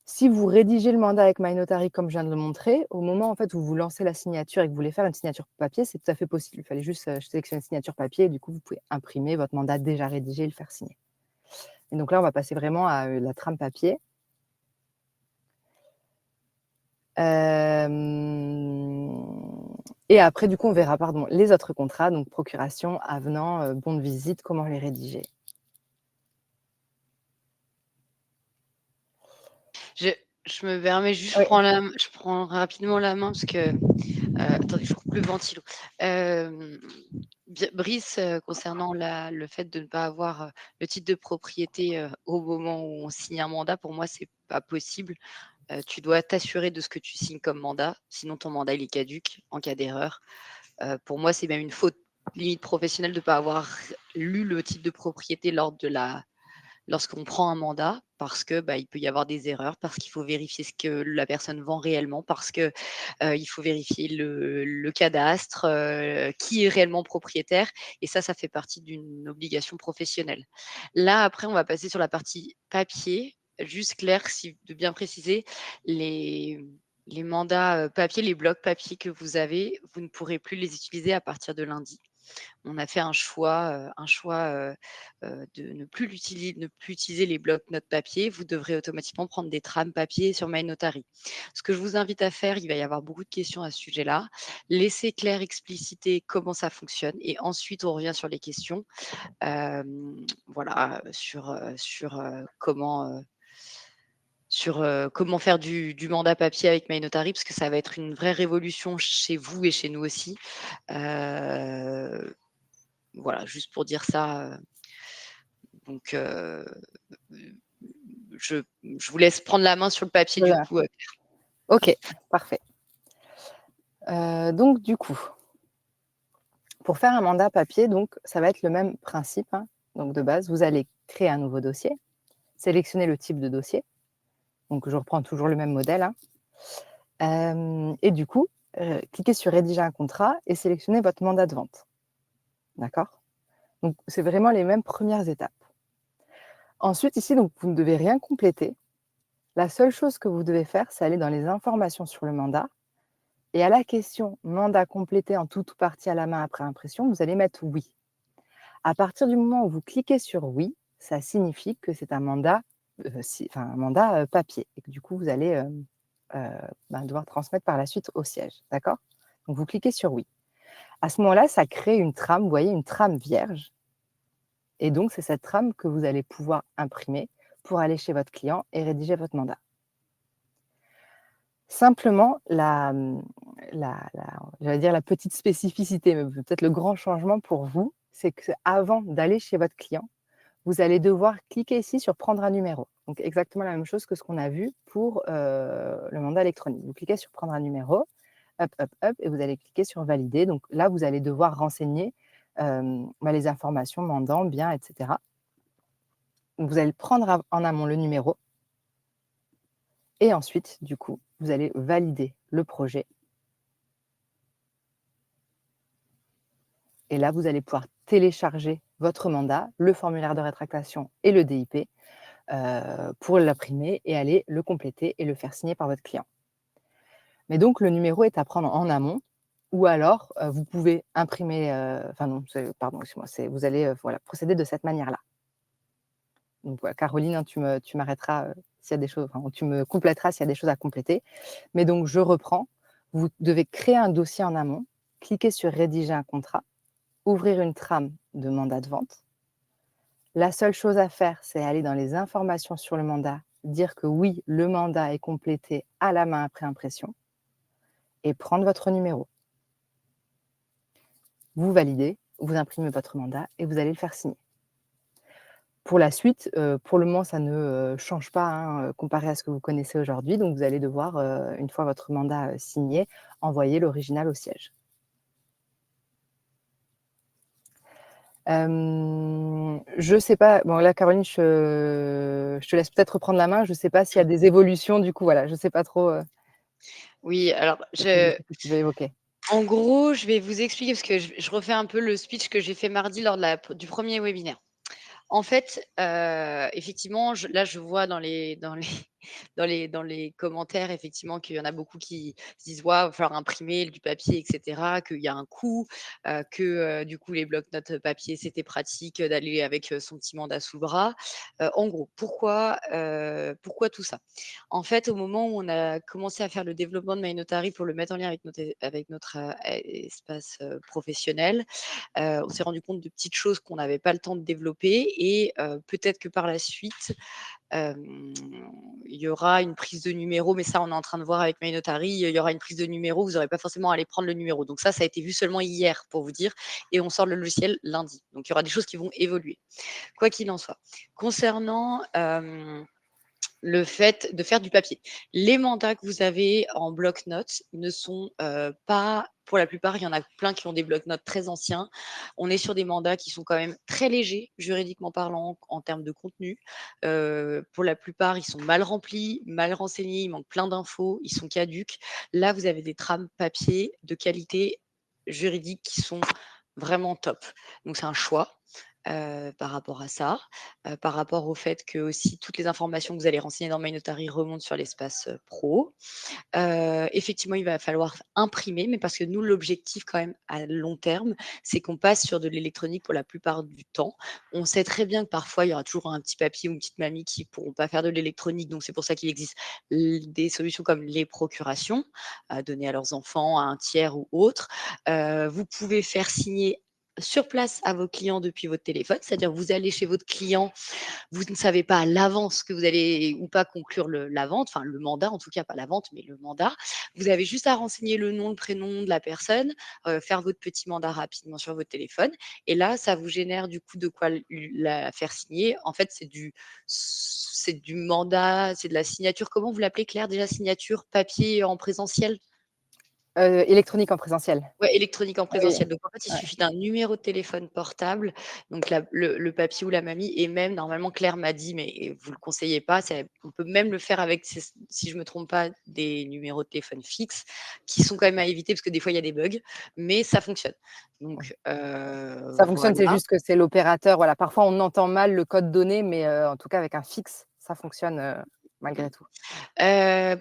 Si vous rédigez le mandat avec MyNotary comme je viens de le montrer, au moment en fait où vous lancez la signature et que vous voulez faire une signature papier, c'est tout à fait possible. Il fallait juste, sélectionner une signature papier et du coup vous pouvez imprimer votre mandat déjà rédigé et le faire signer. Et donc là, on va passer vraiment à, la trame papier. Et après du coup, on verra, pardon, les autres contrats, donc procuration, avenant, bon de visite, comment les rédiger. Je me permets juste, Oui. je prends rapidement la main parce que attendez, je coupe le ventilo. Brice, concernant le fait de ne pas avoir le titre de propriété au moment où on signe un mandat, pour moi, c'est pas possible. Tu dois t'assurer de ce que tu signes comme mandat, sinon ton mandat il est caduc en cas d'erreur. Pour moi, c'est même une faute limite professionnelle de ne pas avoir lu le titre de propriété lorsqu'on prend un mandat, parce que il peut y avoir des erreurs, parce qu'il faut vérifier ce que la personne vend réellement, parce que il faut vérifier le cadastre, qui est réellement propriétaire, et ça fait partie d'une obligation professionnelle. Là, après, on va passer sur la partie papier. Juste Claire, de bien préciser, les mandats papier, les blocs papier que vous avez, vous ne pourrez plus les utiliser à partir de lundi. On a fait un choix de ne plus utiliser les blocs-notes papier. Vous devrez automatiquement prendre des trames papier sur MyNotary. Ce que je vous invite à faire, il va y avoir beaucoup de questions à ce sujet-là. Laissez Claire expliciter comment ça fonctionne et ensuite on revient sur les questions. Voilà, comment faire du mandat papier avec MyNotary, parce que ça va être une vraie révolution chez vous et chez nous aussi. Voilà, juste pour dire ça. Donc, je vous laisse prendre la main sur le papier du Voilà. coup. OK, parfait. Donc du coup, pour faire un mandat papier, donc ça va être le même principe, hein. Donc de base, vous allez créer un nouveau dossier, sélectionner le type de dossier. Donc je reprends toujours le même modèle, hein. Et du coup, cliquez sur rédiger un contrat et sélectionnez votre mandat de vente. D'accord? Donc c'est vraiment les mêmes premières étapes. Ensuite ici, donc vous ne devez rien compléter. La seule chose que vous devez faire, c'est aller dans les informations sur le mandat et à la question mandat complété en tout ou partie à la main après impression, vous allez mettre oui. À partir du moment où vous cliquez sur oui, ça signifie que c'est un mandat, papier et que du coup vous allez devoir transmettre par la suite au siège. D'accord? Donc vous cliquez sur oui. À ce moment-là, ça crée une trame, vous voyez, une trame vierge. Et donc, c'est cette trame que vous allez pouvoir imprimer pour aller chez votre client et rédiger votre mandat. Simplement, j'allais dire la petite spécificité, mais peut-être le grand changement pour vous, c'est qu'avant d'aller chez votre client, vous allez devoir cliquer ici sur prendre un numéro. Donc, exactement la même chose que ce qu'on a vu pour le mandat électronique. Vous cliquez sur prendre un numéro, hop, hop, hop, et vous allez cliquer sur valider. Donc là, vous allez devoir renseigner les informations, mandant, bien, etc. Donc, vous allez prendre en amont le numéro et ensuite, du coup, vous allez valider le projet. Et là, vous allez pouvoir télécharger votre mandat, le formulaire de rétractation et le DIP pour l'imprimer et aller le compléter et le faire signer par votre client. Mais donc le numéro est à prendre en amont ou alors, vous pouvez imprimer, enfin non, pardon, excuse-moi, vous allez, voilà, procéder de cette manière-là. Donc voilà, Caroline, hein, tu m'arrêteras, s'il y a des choses, enfin, tu me compléteras s'il y a des choses à compléter. Mais donc je reprends. Vous devez créer un dossier en amont, cliquer sur rédiger un contrat, ouvrir une trame de mandat de vente. La seule chose à faire, c'est aller dans les informations sur le mandat, dire que oui, le mandat est complété à la main après impression et prendre votre numéro. Vous validez, vous imprimez votre mandat et vous allez le faire signer. Pour la suite, pour le moment, ça ne, change pas, hein, comparé à ce que vous connaissez aujourd'hui. Donc vous allez devoir, une fois votre mandat, signé, envoyer l'original au siège. Je sais pas, bon là Caroline, je te laisse peut-être reprendre la main. Je sais pas s'il y a des évolutions du coup, voilà, je sais pas trop, Oui, alors ce que tu veux évoquer. en gros, je vais vous expliquer parce que je refais un peu le speech que j'ai fait mardi lors du premier webinaire. En fait, effectivement, là, je vois dans les dans les commentaires, effectivement, qu'il y en a beaucoup qui se disent: «Waouh, il va falloir imprimer du papier et cetera», qu'il y a un coût, que, du coup, les blocs-notes papier, c'était pratique, d'aller avec, son petit mandat sous le bras. En gros, pourquoi tout ça? En fait, au moment où on a commencé à faire le développement de MyNotary pour le mettre en lien avec notre, espace, professionnel, on s'est rendu compte de petites choses qu'on n'avait pas le temps de développer et peut-être que par la suite, hem, il y aura une prise de numéro, mais ça, on est en train de voir avec MyNotary. Il y aura une prise de numéro, vous n'aurez pas forcément à aller prendre le numéro. Donc ça a été vu seulement hier pour vous dire et on sort le logiciel lundi. Donc il y aura des choses qui vont évoluer. Quoi qu'il en soit. Concernant, le fait de faire du papier. Les mandats que vous avez en bloc-notes ne sont, pas pour la plupart, il y en a plein qui ont des bloc-notes très anciens. On est sur des mandats qui sont quand même très légers, juridiquement parlant, en termes de contenu. Pour la plupart, ils sont mal remplis, mal renseignés, il manque plein d'infos, ils sont caducs. Là, vous avez des trames papier de qualité juridique qui sont vraiment top. Donc c'est un choix, par rapport à ça, par rapport au fait que aussi toutes les informations que vous allez renseigner dans MyNotary remontent sur l'espace, pro. Effectivement, il va falloir imprimer, mais parce que nous, l'objectif quand même à long terme, c'est qu'on passe sur de l'électronique pour la plupart du temps. On sait très bien que parfois, il y aura toujours un petit papy ou une petite mamie qui ne pourront pas faire de l'électronique, donc c'est pour ça qu'il existe des solutions comme les procurations, à donner à leurs enfants, à un tiers ou autre. Vous pouvez faire signer sur place à vos clients depuis votre téléphone, c'est-à-dire vous allez chez votre client, vous ne savez pas à l'avance que vous allez ou pas conclure la vente, enfin le mandat en tout cas, pas la vente, mais le mandat. Vous avez juste à renseigner le nom, le prénom de la personne, faire votre petit mandat rapidement sur votre téléphone. Et là, ça vous génère du coup de quoi la faire signer. En fait, c'est du mandat, c'est de la signature. Comment vous l'appelez, Claire, déjà? Signature papier en présentiel? Électronique en présentiel. Ouais, électronique en Oui, présentiel. Donc en fait, il ouais. suffit d'un numéro de téléphone portable, donc le papy ou la mamie et même normalement Claire m'a dit, mais vous le conseillez pas, on peut même le faire avec, si je me trompe pas, des numéros de téléphone fixes qui sont quand même à éviter parce que des fois il y a des bugs, mais ça fonctionne. Donc Ça fonctionne, c'est voilà. juste que c'est l'opérateur, voilà, parfois on entend mal le code donné, mais en tout cas avec un fixe, ça fonctionne, Mmh. malgré tout.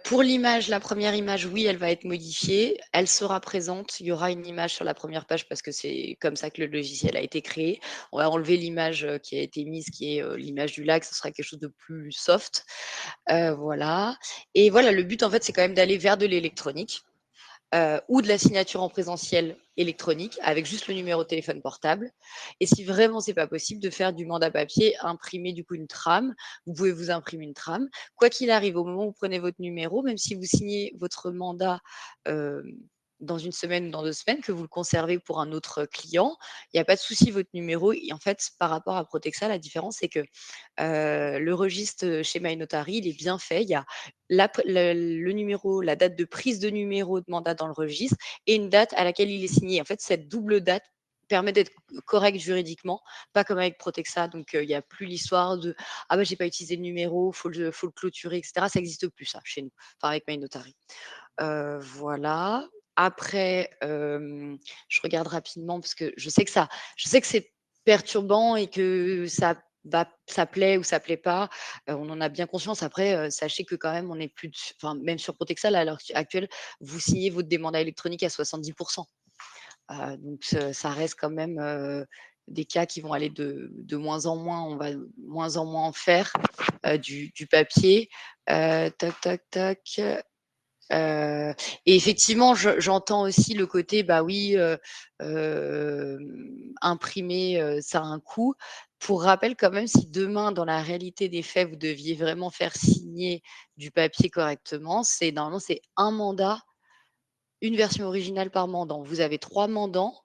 Pour l'image, la première image, oui, elle va être modifiée. Elle sera présente. Il y aura une image sur la première page parce que c'est comme ça que le logiciel a été créé. On va enlever l'image, qui a été mise, qui est, l'image du lac. Ce sera quelque chose de plus soft. Voilà et voilà, le but, en fait, c'est quand même d'aller vers de l'électronique. Ou de la signature en présentiel électronique avec juste le numéro de téléphone portable. Et si vraiment c'est pas possible, de faire du mandat papier, imprimer du coup une trame. Vous pouvez vous imprimer une trame. Quoi qu'il arrive, au moment où vous prenez votre numéro, même si vous signez votre mandat euh, dans une semaine ou dans 2 semaines, que vous le conservez pour un autre client, il n'y a pas de souci, votre numéro. Et en fait, par rapport à Protexa, la différence, c'est que le registre chez MyNotary, il est bien fait. Il y a le numéro, la date de prise de numéro de mandat dans le registre et une date à laquelle il est signé. En fait, cette double date permet d'être correct juridiquement, pas comme avec Protexa. Donc, il n'y a plus l'histoire de ah bah j'ai pas utilisé le numéro, faut le clôturer, etc. Ça n'existe plus ça chez nous, enfin avec MyNotary. Voilà. après, je regarde rapidement parce que je sais que c'est perturbant et que ça plaît ou ça plaît pas. On en a bien conscience. Après, sachez que quand même on est plus enfin même sur Protexa là, à l'heure actuelle, vous signez votre des mandats électroniques à 70. Donc ça reste quand même, des cas qui vont aller de moins en moins. On va de moins en moins en faire, du papier. Tac, tac, tac. Et effectivement, j'entends aussi le côté, bah oui, imprimer, ça a un coût. Pour rappel quand même, si demain, dans la réalité des faits, vous deviez vraiment faire signer du papier correctement, normalement, c'est un mandat, une version originale par mandant. Vous avez 3 mandants,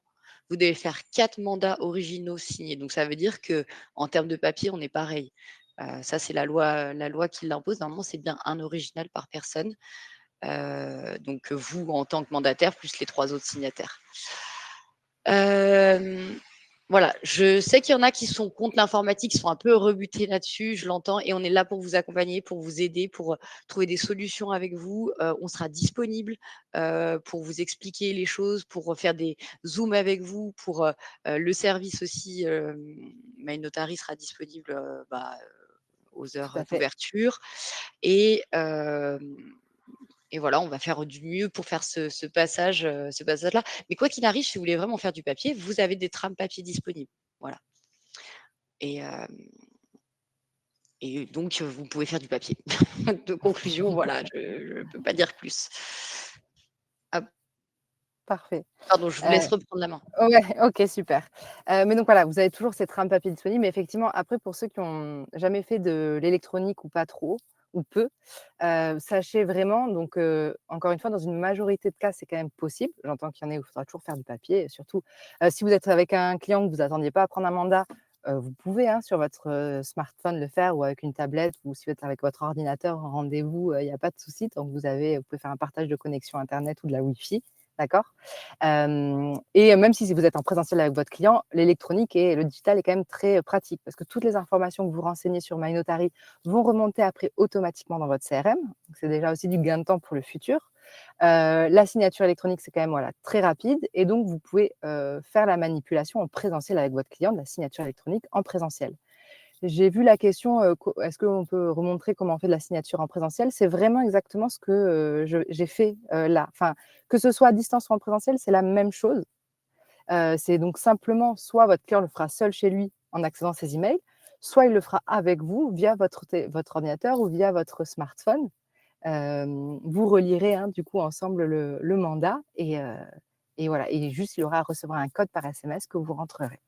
vous devez faire 4 mandats originaux signés. Donc ça veut dire que en termes de papier, on est pareil. Ça, c'est la loi qui l'impose. Normalement, c'est bien un original par personne. Donc vous en tant que mandataire, plus les 3 autres signataires. Voilà, je sais qu'il y en a qui sont contre l'informatique, qui sont un peu rebutés là-dessus, je l'entends, et on est là pour vous accompagner, pour vous aider, pour trouver des solutions avec vous. On sera disponible pour vous expliquer les choses, pour faire des zooms avec vous, pour le service aussi. My Notary sera disponible aux Tout heures à fait. d'ouverture. Et voilà, on va faire du mieux pour faire ce passage-là. Mais quoi qu'il arrive, si vous voulez vraiment faire du papier, vous avez des trames papier disponibles. Voilà. Et, donc, vous pouvez faire du papier. De conclusion, voilà, je ne peux pas dire plus. Ah, Parfait. pardon, je vous laisse reprendre la main. Ouais, OK, super. Mais donc voilà, vous avez toujours ces trames papier disponibles. Mais effectivement, après, pour ceux qui ont jamais fait de l'électronique ou pas trop, ou peu, sachez vraiment donc encore une fois, dans une majorité de cas, c'est quand même possible. J'entends qu'il y en a où il faudra toujours faire du papier et surtout, si vous êtes avec un client que vous attendiez pas à prendre un mandat, vous pouvez, hein, sur votre, smartphone le faire ou avec une tablette ou si vous êtes avec votre ordinateur en rendez-vous, il y a pas de souci tant que vous pouvez faire un partage de connexion internet ou de la Wi-Fi, d'accord? Et même si vous êtes en présentiel avec votre client, l'électronique et le digital est quand même très pratique parce que toutes les informations que vous renseignez sur My Notary vont remonter après automatiquement dans votre CRM. Donc c'est déjà aussi du gain de temps pour le futur. La signature électronique, c'est quand même voilà, très rapide et donc vous pouvez faire la manipulation en présentiel avec votre client de la signature électronique en présentiel. J'ai vu la question, est-ce qu'on peut remontrer comment on fait de la signature en présentiel? C'est vraiment exactement ce que, j'ai fait, là. Enfin, que ce soit à distance ou en présentiel, c'est la même chose. C'est donc simplement soit votre client le fera seul chez lui en accédant à ses emails, soit il le fera avec vous via votre ordinateur ou via votre smartphone. Vous relirez, hein, du coup ensemble le mandat et voilà et juste il aura à recevoir un code par SMS que vous rentrerez.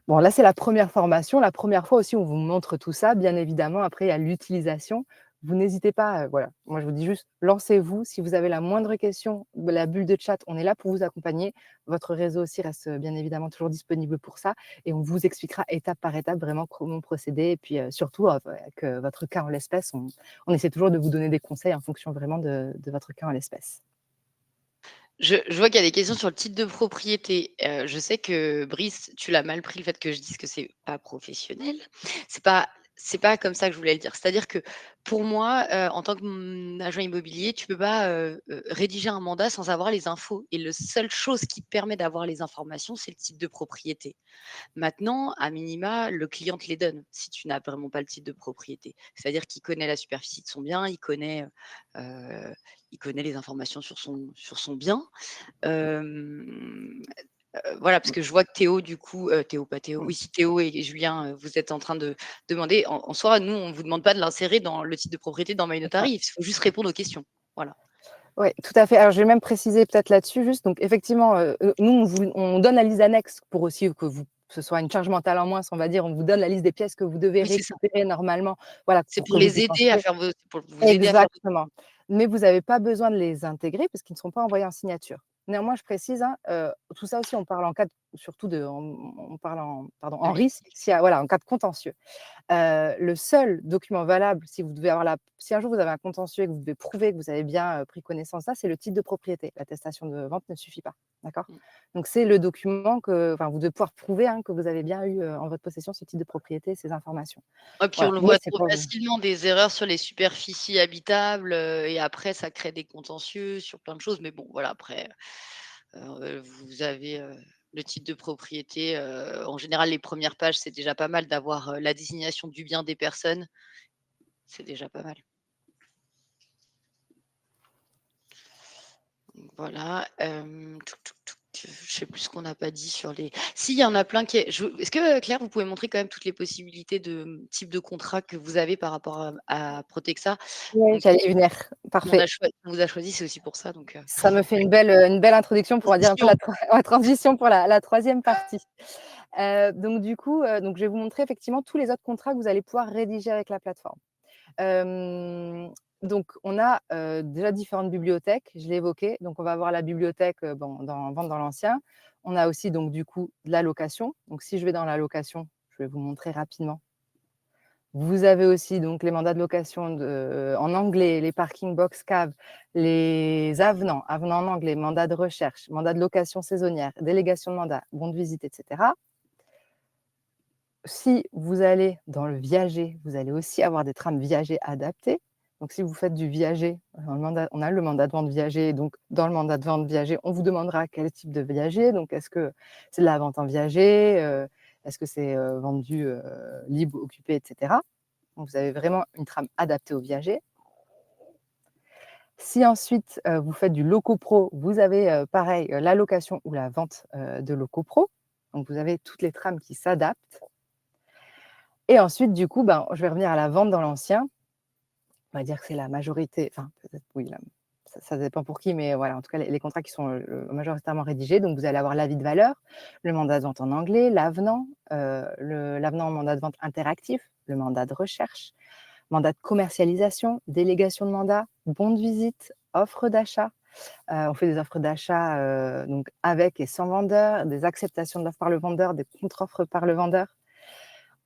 Bon, là, c'est la première formation. La première fois aussi, on vous montre tout ça. Bien évidemment, après, il y a l'utilisation. Vous n'hésitez pas, voilà. Moi, je vous dis juste, lancez-vous. Si vous avez la moindre question, la bulle de chat, on est là pour vous accompagner. Votre réseau aussi reste bien évidemment toujours disponible pour ça. Et on vous expliquera étape par étape vraiment comment procéder. Et puis surtout, avec votre cas en l'espèce, on essaie toujours de vous donner des conseils en fonction vraiment de votre cas en l'espèce. Je vois qu'il y a des questions sur le titre de propriété. Je sais que Brice, tu l'as mal pris le fait que je dise que c'est pas professionnel. C'est pas c'est pas comme ça que je voulais le dire. C'est-à-dire que pour moi, en tant que, agent immobilier, tu peux pas, rédiger un mandat sans avoir les infos et la seule chose qui te permet d'avoir les informations, c'est le titre de propriété. Maintenant, à minima, le client te les donne si tu n'as vraiment pas le titre de propriété. C'est-à-dire qu'il connaît la superficie de son bien, il connaît les informations sur son bien. Voilà, parce que je vois que Théo, du coup, Théo, pas Théo, Mm. oui, si Théo et Julien, vous êtes en train de demander. En soi, nous, on ne vous demande pas de l'insérer dans le titre de propriété dans My C'est ça. Notary. Il faut juste répondre aux questions. Voilà. Oui, tout à fait. Alors, je vais même préciser peut-être là-dessus juste. Donc, effectivement, nous, on donne la liste annexe pour aussi ce soit une charge mentale en moins, on va dire. On vous donne la liste des pièces que vous devez Oui, c'est ça. récupérer normalement, voilà, C'est pour pour que vous les aider à déclenchiez. faire pour vous aider à faire votre. Exactement. Mais vous n'avez pas besoin de les intégrer parce qu'ils ne seront pas envoyés en signature. Néanmoins, je précise, hein, tout ça aussi, on parle en cas de surtout de on parle en pardon, De en risque, litige. s'il y a voilà, en cas de contentieux. Le seul document valable, si vous devez avoir la si un jour vous avez un contentieux et que vous devez prouver que vous avez bien, pris connaissance de ça, c'est le titre de propriété. L'attestation de vente ne suffit pas, d'accord? Mmh. Donc c'est le document que enfin, vous devez pouvoir prouver, hein, que vous avez bien eu, en votre possession ce titre de propriété, ces informations. Et puis on Voilà, le mais voit c'est trop pas vous. facilement, des erreurs sur les superficies habitables, et après ça crée des contentieux sur plein de choses. Mais bon, voilà, après, vous avez, le titre de propriété, en général, les premières pages, c'est déjà pas mal d'avoir, la désignation du bien des personnes, c'est déjà pas mal. Donc voilà, je sais plus ce qu'on n'a pas dit sur les si, il y en a plein qui est-ce que, Claire, vous pouvez montrer quand même toutes les possibilités de, types de contrats que vous avez par rapport à Protexa? Ouais, Donc j'allais y venir. Parfait. on vous a choisi, c'est aussi pour ça, donc Ça me fait une belle introduction pour dire un peu transition. la transition pour la 3e partie. Donc du coup, donc je vais vous montrer effectivement tous les autres contrats que vous allez pouvoir rédiger avec la plateforme. Donc on a, déjà différentes bibliothèques, je l'ai évoqué. Donc on va avoir la bibliothèque, bon, dans Vente dans l'ancien. On a aussi donc du coup de la location. Donc si je vais dans la location, je vais vous montrer rapidement. Vous avez aussi donc les mandats de location en anglais, les parking box cave, les avenants en anglais, mandats de recherche, mandats de location saisonnière, délégation de mandat, bon de visite, et cetera. Si vous allez dans le viager, vous allez aussi avoir des trames viager adaptées. Donc si vous faites du viager, on a le mandat de vente viager, donc dans le mandat de vente viager, on vous demandera quel type de viager. Donc est-ce que c'est de la vente en viager? Est-ce que c'est, vendu, libre, occupé, et cetera? Donc vous avez vraiment une trame adaptée au viager. Si ensuite, vous faites du loco pro, vous avez, pareil, la location ou la vente, de locaux pro. Donc vous avez toutes les trames qui s'adaptent. Et ensuite, du coup, ben, je vais revenir à la vente dans l'ancien. On va dire que c'est la majorité, enfin peut-être oui, ça dépend pour qui, mais voilà, en tout cas les contrats qui sont, majoritairement rédigés. Donc vous allez avoir l'avis de valeur, le mandat de vente en anglais, l'avenant, l'avenant en mandat de vente interactif, le mandat de recherche, mandat de commercialisation, délégation de mandat, bon de visite, offre d'achat. On fait des offres d'achat, donc avec et sans vendeur, des acceptations de l'offre par le vendeur, des contre-offres par le vendeur.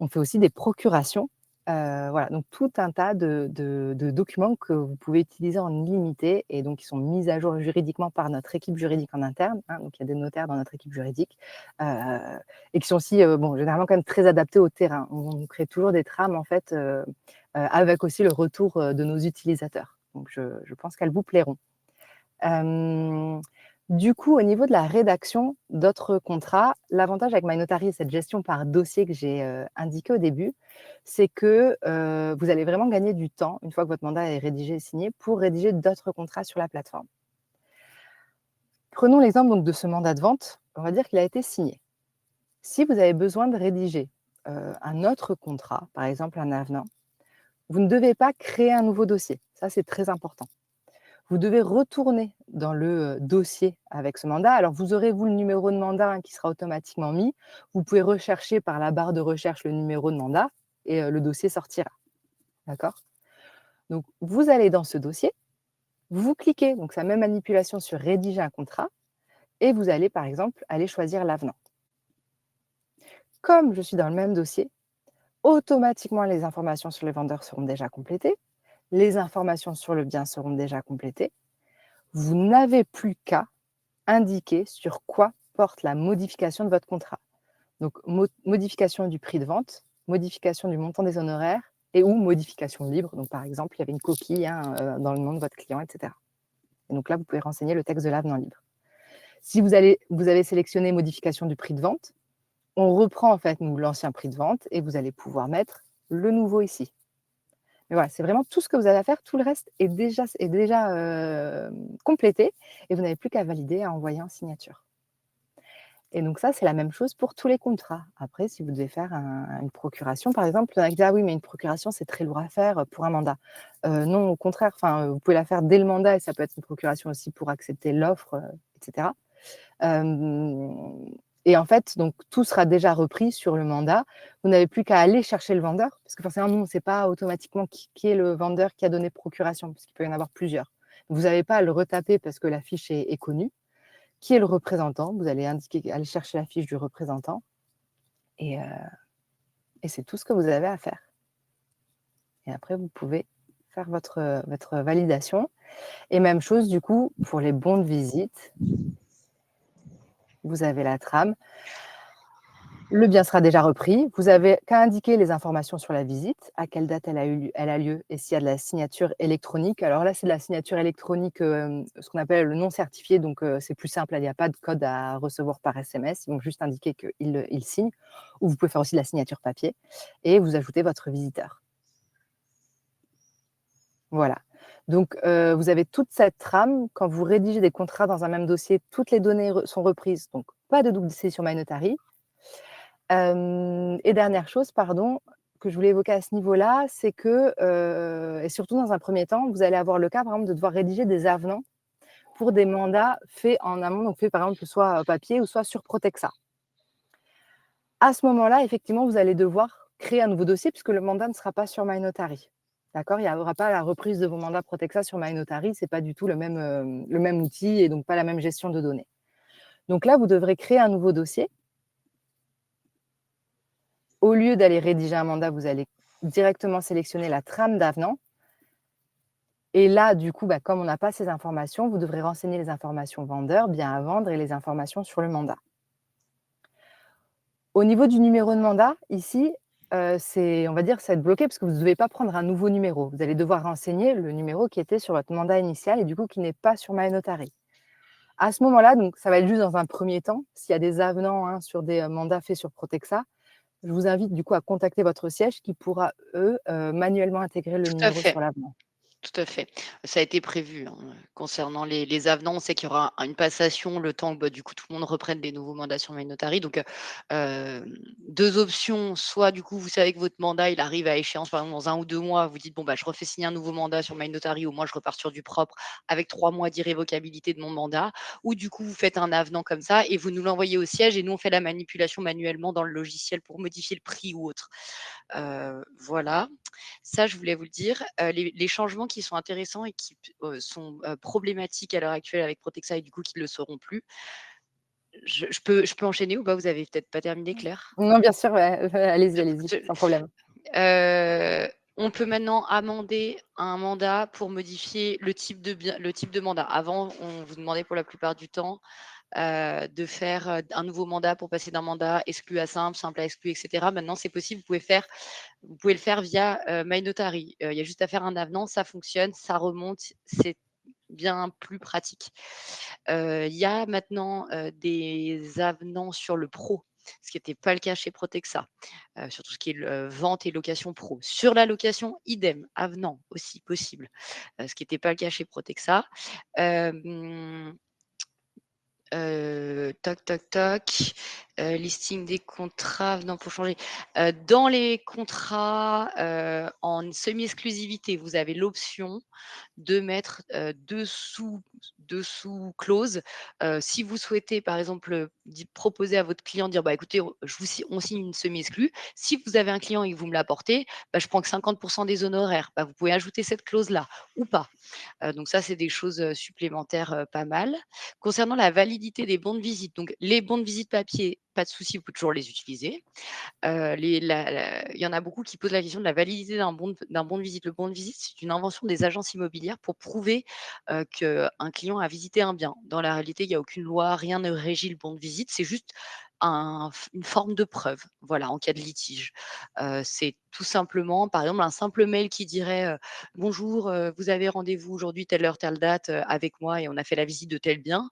On fait aussi des procurations. Voilà, donc tout un tas de documents que vous pouvez utiliser en illimité et donc qui sont mis à jour juridiquement par notre équipe juridique en interne, hein. Donc il y a des notaires dans notre équipe juridique, et qui sont aussi, bon, généralement quand même très adaptés au terrain. On crée toujours des trames en fait, avec aussi le retour, de nos utilisateurs. Donc je pense qu'elles vous plairont. Hem, du coup, au niveau de la rédaction d'autres contrats, l'avantage avec MyNotary et cette gestion par dossier que j'ai, indiqué au début, c'est que, vous allez vraiment gagner du temps, une fois que votre mandat est rédigé et signé, pour rédiger d'autres contrats sur la plateforme. Prenons l'exemple donc de ce mandat de vente, on va dire qu'il a été signé. Si vous avez besoin de rédiger, un autre contrat, par exemple un avenant, vous ne devez pas créer un nouveau dossier. Ça, c'est très important. Vous devez retourner dans le, dossier avec ce mandat. Alors vous aurez, vous, le numéro de mandat, hein, qui sera automatiquement mis. Vous pouvez rechercher par la barre de recherche le numéro de mandat et le dossier sortira. D'accord? Donc vous allez dans ce dossier, vous cliquez, donc c'est la même manipulation sur rédiger un contrat et vous allez, par exemple, aller choisir l'avenant. Comme je suis dans le même dossier, automatiquement les informations sur les vendeurs seront déjà complétées, les informations sur le bien seront déjà complétées. Vous n'avez plus qu'à indiquer sur quoi porte la modification de votre contrat. Donc, modification du prix de vente, modification du montant des honoraires et ou modification libre. Donc, par exemple, il y avait une coquille, hein, dans le nom de votre client, etc. Et donc là, vous pouvez renseigner le texte de l'avenant libre. Si vous avez sélectionné modification du prix de vente, on reprend en fait l'ancien prix de vente et vous allez pouvoir mettre le nouveau ici. Mais voilà, c'est vraiment tout ce que vous avez à faire. Tout le reste est déjà complété et vous n'avez plus qu'à valider, à envoyer en signature. Et donc ça, c'est la même chose pour tous les contrats. Après, si vous devez faire une procuration, par exemple, il y en a qui disent: «Ah oui, mais une procuration, c'est très lourd à faire, pour un mandat». Non, au contraire, enfin, vous pouvez la faire dès le mandat et ça peut être une procuration aussi pour accepter l'offre, et cetera. Hem et en fait, donc tout sera déjà repris sur le mandat. Vous n'avez plus qu'à aller chercher le vendeur, parce que forcément, nous, on ne sait pas automatiquement qui est le vendeur qui a donné procuration, parce qu'il peut y en avoir plusieurs. Vous n'avez pas à le retaper parce que la fiche est connue. qui est le représentant. Vous allez aller chercher la fiche du représentant et c'est tout ce que vous avez à faire. Et après, vous pouvez faire votre validation. Et même chose, du coup, pour les bons de visite. Vous avez la trame. Le bien sera déjà repris. Vous avez qu'à indiquer les informations sur la visite, à quelle date elle a lieu et s'il y a de la signature électronique. Alors là, c'est de la signature électronique, ce qu'on appelle le non certifié, donc c'est plus simple. Il n'y a pas de code à recevoir par SMS. Ils vont juste indiquer qu'ils signent. Ou vous pouvez faire aussi de la signature papier et vous ajoutez votre visiteur. Voilà. Donc, vous avez toute cette trame. Quand vous rédigez des contrats dans un même dossier, toutes les données sont reprises, donc pas de double sur MyNotary. Et dernière chose, pardon, que je voulais évoquer à ce niveau-là, c'est que, et surtout dans un premier temps, vous allez avoir le cas, par exemple, de devoir rédiger des avenants pour des mandats faits en amont, donc faits, par exemple, soit papier ou soit sur Protexa. À ce moment-là, effectivement, vous allez devoir créer un nouveau dossier puisque le mandat ne sera pas sur MyNotary. D'accord? Il n'y aura pas la reprise de vos mandats Protexa sur MyNotary, ce n'est pas du tout le même outil et donc pas la même gestion de données. Donc là, vous devrez créer un nouveau dossier. Au lieu d'aller rédiger un mandat, vous allez directement sélectionner la trame d'avenant. Et là, du coup, comme on n'a pas ces informations, vous devrez renseigner les informations vendeurs, bien à vendre et les informations sur le mandat. Au niveau du numéro de mandat, ici, on va dire, ça va être bloqué parce que vous ne devez pas prendre un nouveau numéro. Vous allez devoir renseigner le numéro qui était sur votre mandat initial et du coup qui n'est pas sur MyNotary. À ce moment-là, donc ça va être juste dans un premier temps, s'il y a des avenants sur des mandats faits sur Protexa, je vous invite du coup à contacter votre siège qui pourra, eux, manuellement intégrer le Tout à numéro fait. sur l'avenant. Tout à fait. Ça a été prévu, hein, concernant les avenants. On sait qu'il y aura une passation, le temps que, du coup, tout le monde reprenne des nouveaux mandats sur MyNotary. Donc, 2 options. Soit, du coup, vous savez que votre mandat, il arrive à échéance, par exemple, dans 1 ou 2 mois. Vous dites: «Bon, je refais signer un nouveau mandat sur MyNotary ou moi, je repars sur du propre avec 3 mois d'irrévocabilité de mon mandat». Ou du coup, vous faites un avenant comme ça et vous nous l'envoyez au siège et nous, on fait la manipulation manuellement dans le logiciel pour modifier le prix ou autre. Voilà. Ça, je voulais vous le dire. Les changements qui sont intéressants et qui sont problématiques à l'heure actuelle avec Protexa et du coup qui ne le seront plus. Je peux enchaîner ou pas? Vous avez peut-être pas terminé, Claire? Non, bien sûr, ouais, allez-y, Je sans problème. on peut maintenant amender un mandat pour modifier le type de mandat. Avant, on vous demandait pour la plupart du temps, de faire, un nouveau mandat pour passer d'un mandat exclu à simple, simple à exclu et cetera. Maintenant, c'est possible, vous pouvez le faire via, MyNotary. Il y a juste à faire un avenant, ça fonctionne, ça remonte, c'est bien plus pratique. Il y a maintenant, des avenants sur le pro, ce qui n'était pas le cas chez Protexa, sur tout ce qui est vente et location pro. Sur la location, idem, avenant aussi possible, ce qui n'était pas le cas chez Protexa. Hem Toc, toc, toc, listing des contrats, non, pour changer. Dans les contrats, en semi-exclusivité, vous avez l'option de mettre, dessous clause, si vous souhaitez, par exemple, proposer à votre client, dire: «Bah, écoutez, on signe une semi-exclue. Si vous avez un client et que vous me l'apportez, je prends que 50 des honoraires». Vous pouvez ajouter cette clause-là ou pas. Donc ça, c'est des choses, supplémentaires, pas mal. Concernant la validité des bons de visite, donc les bons de visite papier, pas de souci, vous pouvez toujours les utiliser. Il y en a beaucoup qui posent la question de la validité d'un bon de visite. Le bon de visite, c'est une invention des agences immobilières pour prouver, qu'un client a visité un bien. Dans la réalité, il y a aucune loi, rien ne régit le bon de visite, c'est juste une forme de preuve, voilà, en cas de litige. C'est tout simplement, par exemple, un simple mail qui dirait, «Bonjour, vous avez rendez-vous aujourd'hui telle heure, telle date, avec moi et on a fait la visite de tel bien».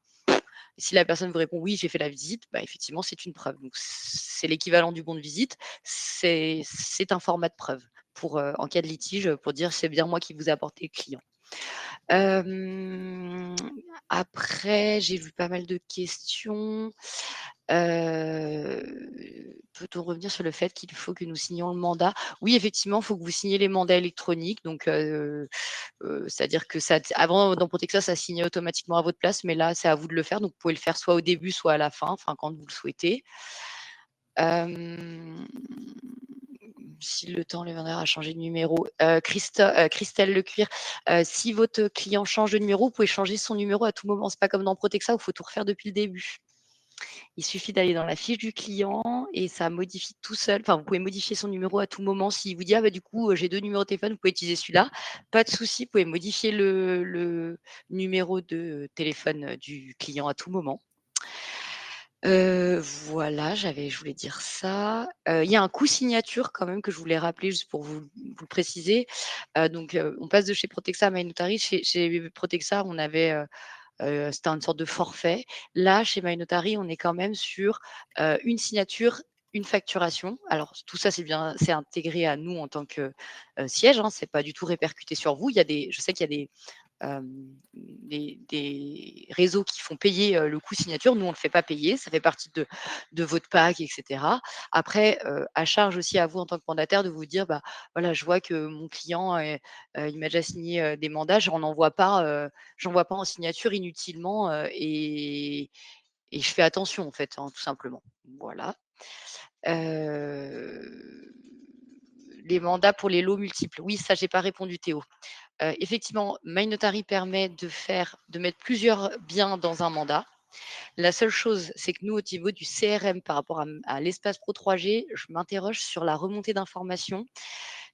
Si la personne vous répond: «Oui, j'ai fait la visite», effectivement, c'est une preuve. Donc c'est l'équivalent du bon de visite. C'est un format de preuve pour, en cas de litige, pour dire: «C'est bien moi qui vous ai apporté le client». Hem, Après, j'ai vu pas mal de questions. Peut-on revenir sur le fait qu'il faut que nous signions le mandat? Oui, effectivement, il faut que vous signiez les mandats électroniques. Donc, c'est-à-dire que avant, dans Protexa, ça signait automatiquement à votre place, mais là, c'est à vous de le faire. Donc, vous pouvez le faire soit au début, soit à la fin, enfin, quand vous le souhaitez. Hem, si le temps le vendeur a changé de numéro. Christelle Lecuir, si votre client change de numéro, vous pouvez changer son numéro à tout moment. C'est pas comme dans Protexa où il faut tout refaire depuis le début. Il suffit d'aller dans la fiche du client et ça modifie tout seul. Enfin, vous pouvez modifier son numéro à tout moment. S'il vous dit, ah bah du coup, j'ai 2 numéros de téléphone, vous pouvez utiliser celui-là. Pas de souci, vous pouvez modifier le numéro de téléphone du client à tout moment. Voilà, je voulais dire ça. Il y a un coût signature quand même que je voulais rappeler juste pour vous le préciser. Donc, on passe de chez Protexa à MyNotary. Chez Protexa, on avait, c'était une sorte de forfait. Là, chez MyNotary, on est quand même sur, une signature, une facturation. Alors tout ça, c'est intégré à nous en tant que, siège, hein, c'est pas du tout répercuté sur vous. Je sais qu'il y a des réseaux qui font payer le coût signature. Nous, on ne le fait pas payer. Ça fait partie de votre pack, etc. Après, à charge aussi à vous en tant que mandataire de vous dire, bah, voilà, je vois que mon client, il m'a déjà signé des mandats, j'en envoie pas en signature inutilement et je fais attention en fait, hein, tout simplement. Voilà. Les mandats pour les lots multiples. Oui, ça, j'ai pas répondu, Théo. Effectivement, MyNotary permet de mettre plusieurs biens dans un mandat. La seule chose, c'est que nous, au niveau du CRM, par rapport à l'espace Pro 3G, je m'interroge sur la remontée d'informations.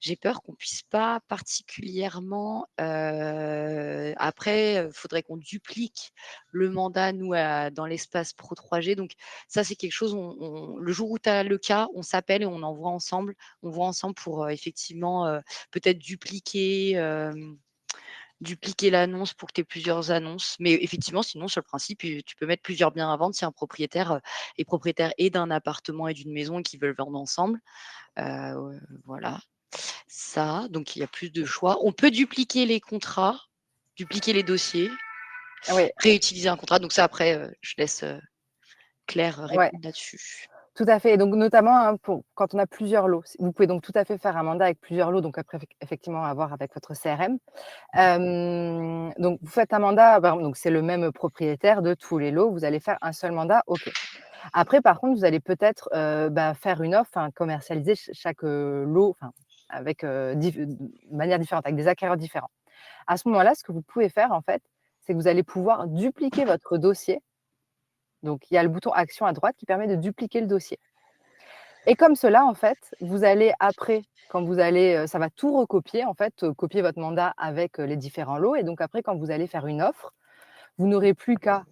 J'ai peur qu'on puisse pas particulièrement. Après, il faudrait qu'on duplique le mandat, nous, dans l'espace Pro 3G. Donc, ça, c'est quelque chose. Le jour où tu as le cas, on s'appelle et on envoie ensemble. On voit ensemble pour effectivement peut-être dupliquer l'annonce pour que tu aies plusieurs annonces. Mais effectivement, sinon, sur le principe, tu peux mettre plusieurs biens à vendre si un propriétaire est propriétaire et d'un appartement et d'une maison et qu'ils veulent vendre ensemble. Voilà. Ça, donc il y a plus de choix. On peut dupliquer les contrats, dupliquer les dossiers, Oui, réutiliser un contrat. Donc ça, après, je laisse Claire ouais. répondre là-dessus. Tout à fait. Et donc, notamment, hein, quand on a plusieurs lots, vous pouvez donc tout à fait faire un mandat avec plusieurs lots, donc après, effectivement, à voir avec votre CRM. Donc, vous faites un mandat, par exemple, donc c'est le même propriétaire de tous les lots, vous allez faire un seul mandat, OK. Après, par contre, vous allez peut-être faire une offre, commercialiser chaque lot avec, de manière différente, avec des acquéreurs différents. À ce moment-là, ce que vous pouvez faire, en fait, c'est que vous allez pouvoir dupliquer votre dossier. Donc, il y a le bouton action à droite qui permet de dupliquer le dossier. Et comme cela, en fait, vous allez après, quand vous allez, ça va tout recopier, en fait, copier votre mandat avec les différents lots. Et donc après, quand vous allez faire une offre, vous n'aurez plus qu'à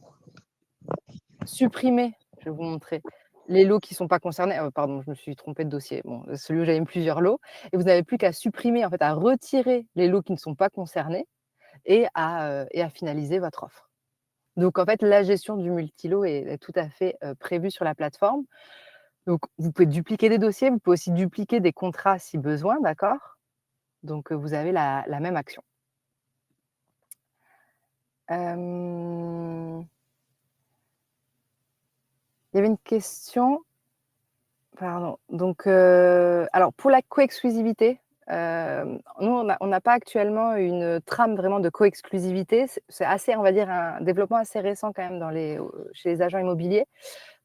supprimer, je vais vous montrer, les lots qui ne sont pas concernés. Pardon, je me suis trompée de dossier. Bon, celui où j'avais mis plusieurs lots. Et vous n'avez plus qu'à supprimer, en fait, à retirer les lots qui ne sont pas concernés et à finaliser votre offre. Donc, en fait, la gestion du multilot est tout à fait prévue sur la plateforme. Donc, vous pouvez dupliquer des dossiers, vous pouvez aussi dupliquer des contrats si besoin, d'accord? Donc, vous avez la même action. Il y avait une question, pardon. Donc, alors pour la coexclusivité, nous on n'a pas actuellement une trame vraiment de coexclusivité. C'est assez, on va dire, un développement assez récent quand même chez les agents immobiliers.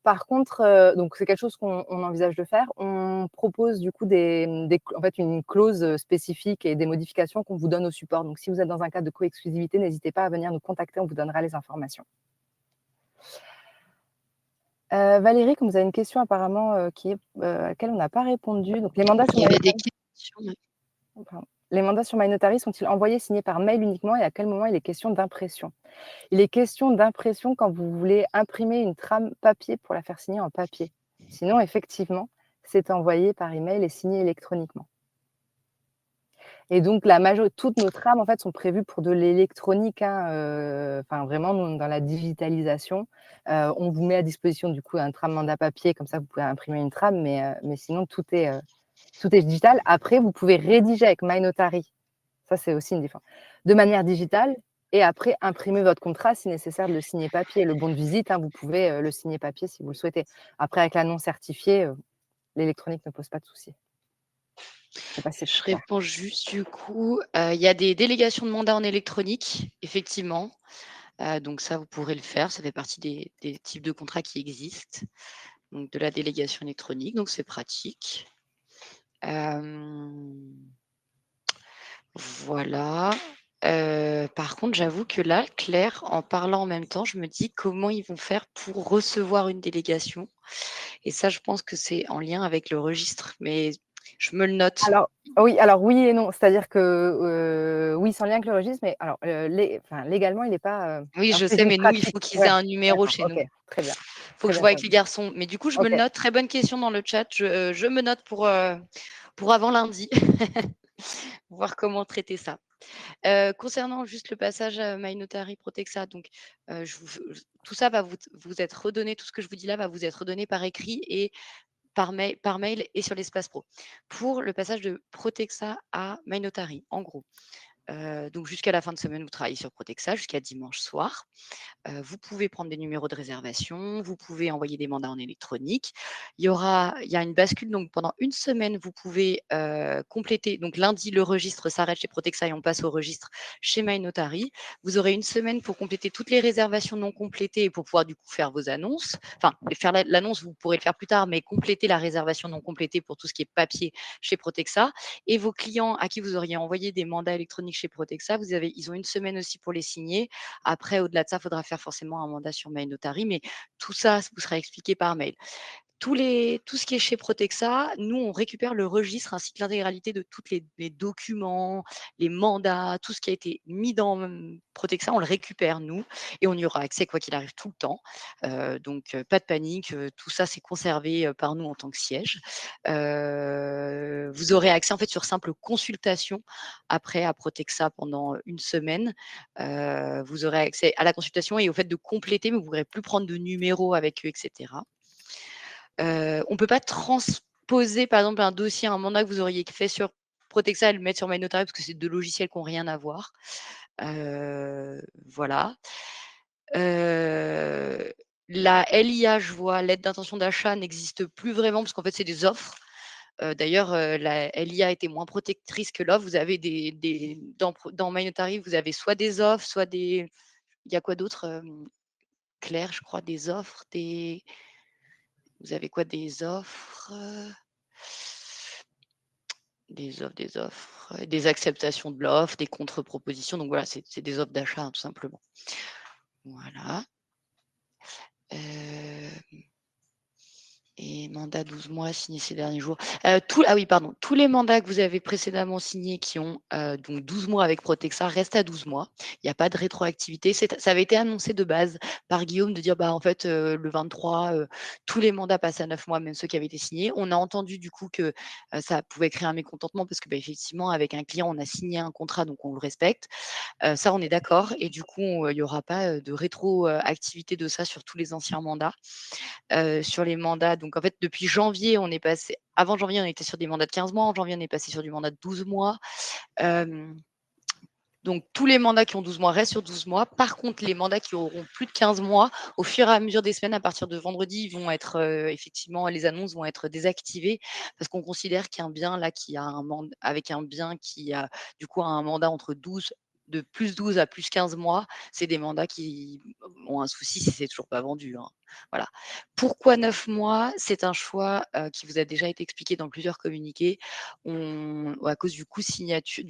Par contre, donc c'est quelque chose qu'on envisage de faire. On propose du coup en fait, une clause spécifique et des modifications qu'on vous donne au support. Donc si vous êtes dans un cadre de coexclusivité, n'hésitez pas à venir nous contacter, on vous donnera les informations. Valérie, comme vous avez une question apparemment, à laquelle on n'a pas répondu. Donc les mandats sur Il y avait des MyNotary, questions. pardon. Les mandats sur MyNotary sont-ils envoyés signés par mail uniquement et à quel moment il est question d'impression? Il est question d'impression quand vous voulez imprimer une trame papier pour la faire signer en papier. Sinon, effectivement, c'est envoyé par email et signé électroniquement. Et donc toutes nos trames en fait sont prévues pour de l'électronique, hein, vraiment dans la digitalisation. On vous met à disposition du coup un trame mandat papier, comme ça vous pouvez imprimer une trame, mais sinon tout est digital. Après, vous pouvez rédiger avec MyNotary, ça c'est aussi une différence, de manière digitale et après imprimer votre contrat si nécessaire de le signer papier. Le bon de visite, hein, vous pouvez le signer papier si vous le souhaitez. Après avec la non certifiée, l'électronique ne pose pas de souci. Je ne sais pas si c'est Je plus clair. réponds juste du coup. Il y a des délégations de mandats en électronique, effectivement. Donc ça, vous pourrez le faire. Ça fait partie des types de contrats qui existent. Donc de la délégation électronique. Donc c'est pratique. Voilà. Par contre, j'avoue que là, Claire, en parlant en même temps, je me dis comment ils vont faire pour recevoir une délégation. Et ça, je pense que c'est en lien avec le registre, mais je me le note. Alors oui et non. C'est-à-dire que, oui, sans lien avec le registre, mais alors, légalement, il n'est pas, Oui, alors je c'est sais, juste mais nous, il pratique. faut qu'ils aient Ouais, un numéro d'accord, chez OK, nous. Faut que très je bien, vois très avec les bien. garçons. Mais du coup, je me OK. le note. Très bonne question dans le chat. Je me note pour avant lundi. Voir comment traiter ça. Concernant juste le passage à My Notary Protexa, donc tout ça va vous être redonné, tout ce que je vous dis là va vous être redonné par écrit et par mail et sur l'espace pro. Pour le passage de Protexa à My Notary, en gros, donc jusqu'à la fin de semaine, vous travaillez sur Protexa jusqu'à dimanche soir. Vous pouvez prendre des numéros de réservation, vous pouvez envoyer des mandats en électronique. Il y a une bascule, donc pendant une semaine, vous pouvez compléter. Donc lundi, le registre s'arrête chez Protexa et on passe au registre chez My Notary. Vous aurez une semaine pour compléter toutes les réservations non complétées et pour pouvoir du coup faire vos annonces. Enfin, faire l'annonce, vous pourrez le faire plus tard, mais compléter la réservation non complétée pour tout ce qui est papier chez Protexa. Et vos clients à qui vous auriez envoyé des mandats électroniques chez Protexa, ils ont une semaine aussi pour les signer. Après, au-delà de ça, il faudra faire forcément un mandat sur My Notary, mais tout ça vous sera expliqué par mail. Tout ce qui est chez Protexa, nous, on récupère le registre ainsi que l'intégralité de tous les documents, les mandats, tout ce qui a été mis dans Protexa, on le récupère, nous, et on y aura accès quoi qu'il arrive tout le temps. Donc, pas de panique, tout ça, c'est conservé par nous en tant que siège. Vous aurez accès, en fait, sur simple consultation après à Protexa pendant une semaine. Vous aurez accès à la consultation et au fait de compléter, mais vous ne pourrez plus prendre de numéro avec eux, etc. On ne peut pas transposer, par exemple, un dossier, un mandat que vous auriez fait sur Protexa et le mettre sur My Notary parce que c'est 2 logiciels qui n'ont rien à voir. Voilà. La LIA, je vois, l'aide d'intention d'achat n'existe plus vraiment parce qu'en fait, c'est des offres. D'ailleurs, la LIA était moins protectrice que l'offre. Vous avez dans My Notary, vous avez soit des offres, soit des il y a quoi d'autre, Claire, je crois, des offres, vous avez quoi? Des offres, des acceptations de l'offre, des contre-propositions. Donc voilà, c'est des offres d'achat, hein, tout simplement. Voilà. Et mandat 12 mois signé ces derniers jours. Tous les mandats que vous avez précédemment signés qui ont donc 12 mois avec Protexa restent à 12 mois. Il n'y a pas de rétroactivité. Ça avait été annoncé de base par Guillaume de dire en fait, le 23, tous les mandats passent à 9 mois, même ceux qui avaient été signés. On a entendu du coup que ça pouvait créer un mécontentement parce que effectivement, avec un client, on a signé un contrat, donc on le respecte. Ça, on est d'accord. Et du coup, il n'y aura pas de rétroactivité de ça sur tous les anciens mandats. Sur les mandats, donc en fait, depuis janvier, avant janvier, on était sur des mandats de 15 mois. En janvier, on est passé sur du mandat de 12 mois. Donc, tous les mandats qui ont 12 mois restent sur 12 mois. Par contre, les mandats qui auront plus de 15 mois, au fur et à mesure des semaines, à partir de vendredi, ils vont être effectivement, les annonces vont être désactivées parce qu'on considère qu'un bien là qui a avec un bien qui a du coup un mandat entre 12 de plus 12 à plus 15 mois, c'est des mandats qui ont un souci si c'est toujours pas vendu, hein. Voilà. Pourquoi 9 mois? C'est un choix qui vous a déjà été expliqué dans plusieurs communiqués. À cause du coût signature,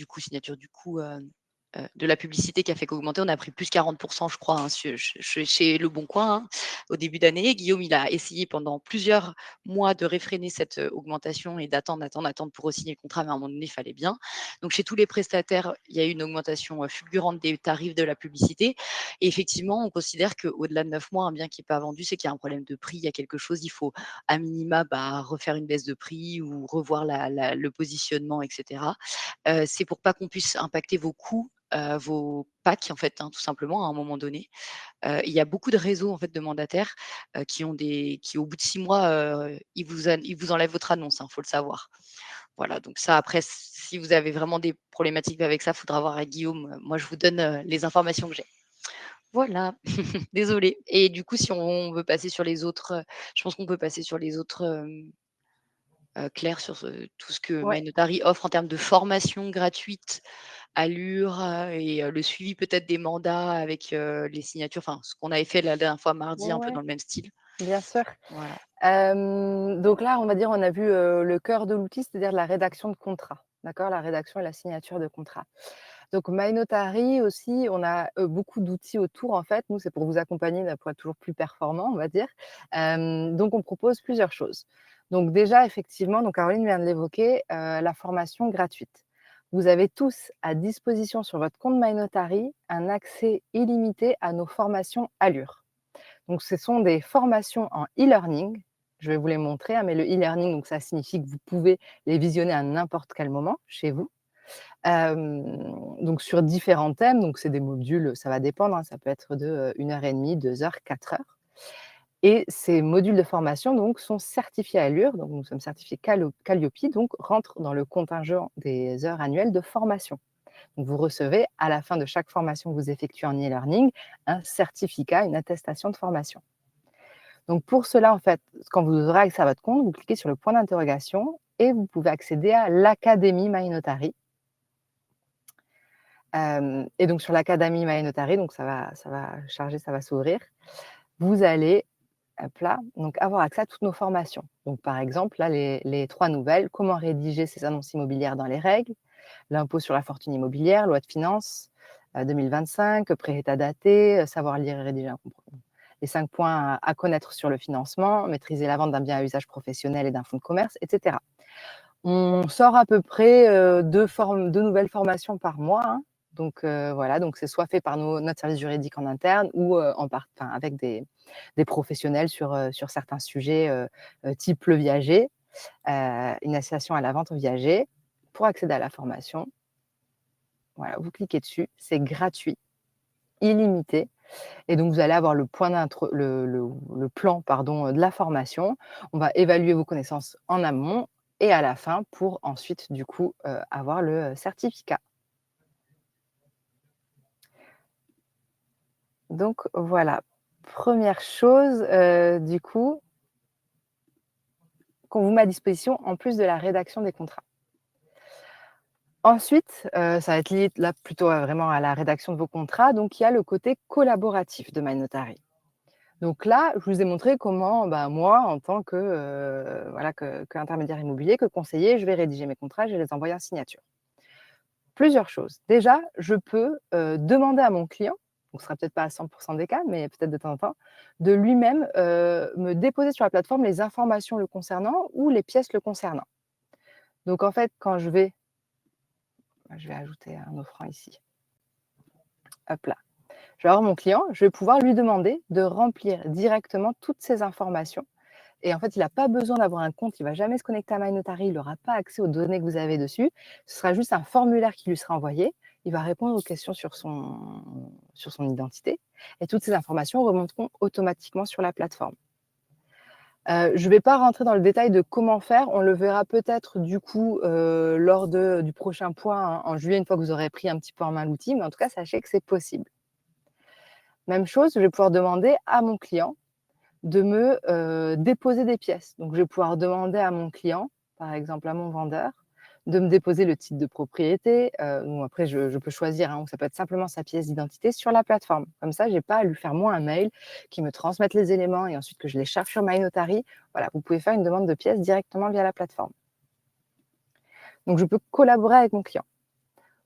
de la publicité qui a fait qu'augmenter. On a pris plus 40%, je crois, hein, chez Le Bon Coin, hein, au début d'année. Guillaume, il a essayé pendant plusieurs mois de réfréner cette augmentation et d'attendre pour re-signer le contrat, mais à un moment donné, il fallait bien. Donc, chez tous les prestataires, il y a eu une augmentation fulgurante des tarifs de la publicité. Et effectivement, on considère qu'au-delà de 9 mois, un bien qui n'est pas vendu, c'est qu'il y a un problème de prix, il y a quelque chose, il faut à minima refaire une baisse de prix ou revoir le positionnement, etc. C'est pour pas qu'on puisse impacter vos coûts, vos packs en fait, hein, tout simplement à un moment donné. Il y a beaucoup de réseaux en fait de mandataires qui au bout de 6 mois, ils vous enlèvent votre annonce, il faut le savoir. Voilà, donc ça après, si vous avez vraiment des problématiques avec ça, il faudra voir avec Guillaume. Moi, je vous donne les informations que j'ai. Voilà, désolée. Et du coup, si on veut passer sur les autres, je pense qu'on peut passer sur les autres, Claire, sur tout ce que Ouais. My Notary offre en termes de formation gratuite, allure et le suivi peut-être des mandats avec les signatures, enfin ce qu'on avait fait la dernière fois mardi, Ouais, un peu ouais. dans le même style. bien sûr. Voilà. Donc là, on va dire, on a vu, le cœur de l'outil, c'est-à-dire la rédaction de contrat, d'accord? La rédaction et la signature de contrat. Donc MyNotary aussi, on a, beaucoup d'outils autour en fait. Nous, c'est pour vous accompagner, pour être toujours plus performant, on va dire. Donc on propose plusieurs choses. Donc déjà, effectivement, donc Caroline vient de l'évoquer, la formation gratuite. Vous avez tous à disposition sur votre compte MyNotary un accès illimité à nos formations Allure. Donc ce sont des formations en e-learning. Je vais vous les montrer, hein, mais le e-learning, donc ça signifie que vous pouvez les visionner à n'importe quel moment chez vous. Donc sur différents thèmes, donc c'est des modules, ça va dépendre, hein, ça peut être de, 1 heure et demie, 2 heures, 4 heures et ces modules de formation donc sont certifiés Allure, donc nous sommes certifiés Calliope, donc rentrent dans le contingent des heures annuelles de formation. Donc vous recevez à la fin de chaque formation que vous effectuez en e-learning, un certificat, une attestation de formation. Donc pour cela, en fait, quand vous aurez accès à votre compte, vous cliquez sur le point d'interrogation et vous pouvez accéder à l'académie MyNotary. Et donc sur l'académie MyNotary, donc ça va charger, ça va s'ouvrir. Vous allez, hop là, donc avoir accès à toutes nos formations. Donc par exemple, là, les 3 nouvelles: comment rédiger ses annonces immobilières dans les règles, l'impôt sur la fortune immobilière, loi de finances, 2025, pré-état daté, savoir lire et rédiger un compromis. Les 5 points à connaître sur le financement, maîtriser la vente d'un bien à usage professionnel et d'un fonds de commerce, et cetera. On sort à peu près, 2 nouvelles formations par mois, hein. Donc voilà, donc c'est soit fait par notre service juridique en interne ou avec des professionnels sur certains sujets, type le viager, une association à la vente au viager. Pour accéder à la formation, voilà, vous cliquez dessus, c'est gratuit, illimité et donc vous allez avoir le plan, pardon, de la formation. On va évaluer vos connaissances en amont et à la fin pour ensuite du coup, avoir le certificat. Donc voilà, première chose, du coup, qu'on vous met à disposition en plus de la rédaction des contrats. Ensuite, ça va être lié là plutôt vraiment à la rédaction de vos contrats, donc il y a le côté collaboratif de MyNotary. Donc là, je vous ai montré comment, bah, moi, en tant que, voilà, qu'intermédiaire immobilier, que conseiller, je vais rédiger mes contrats, je vais les envoyer en signature. Plusieurs choses. Déjà, je peux, demander à mon client, donc ce sera peut-être pas à 100 des cas, mais peut-être de temps en temps, de lui-même, me déposer sur la plateforme les informations le concernant ou les pièces le concernant. Donc en fait, quand je vais ajouter un offrant ici. Hop là. Je vais avoir mon client, je vais pouvoir lui demander de remplir directement toutes ces informations. Et en fait, il n'a pas besoin d'avoir un compte, il ne va jamais se connecter à MyNotary, il n'aura pas accès aux données que vous avez dessus. Ce sera juste un formulaire qui lui sera envoyé. Il va répondre aux questions sur son identité et toutes ces informations remonteront automatiquement sur la plateforme. Je ne vais pas rentrer dans le détail de comment faire, on le verra peut-être du coup lors du prochain point, hein, en juillet, une fois que vous aurez pris un petit peu en main l'outil, mais en tout cas, sachez que c'est possible. Même chose, je vais pouvoir demander à mon client de me déposer des pièces. Donc, je vais pouvoir demander à mon client, par exemple à mon vendeur, de me déposer le titre de propriété. Ou après, je peux choisir, hein, ou ça peut être simplement sa pièce d'identité sur la plateforme. Comme ça, je n'ai pas à lui faire moi un mail qui me transmette les éléments et ensuite que je les charge sur MyNotary. Voilà, vous pouvez faire une demande de pièces directement via la plateforme. Donc, je peux collaborer avec mon client.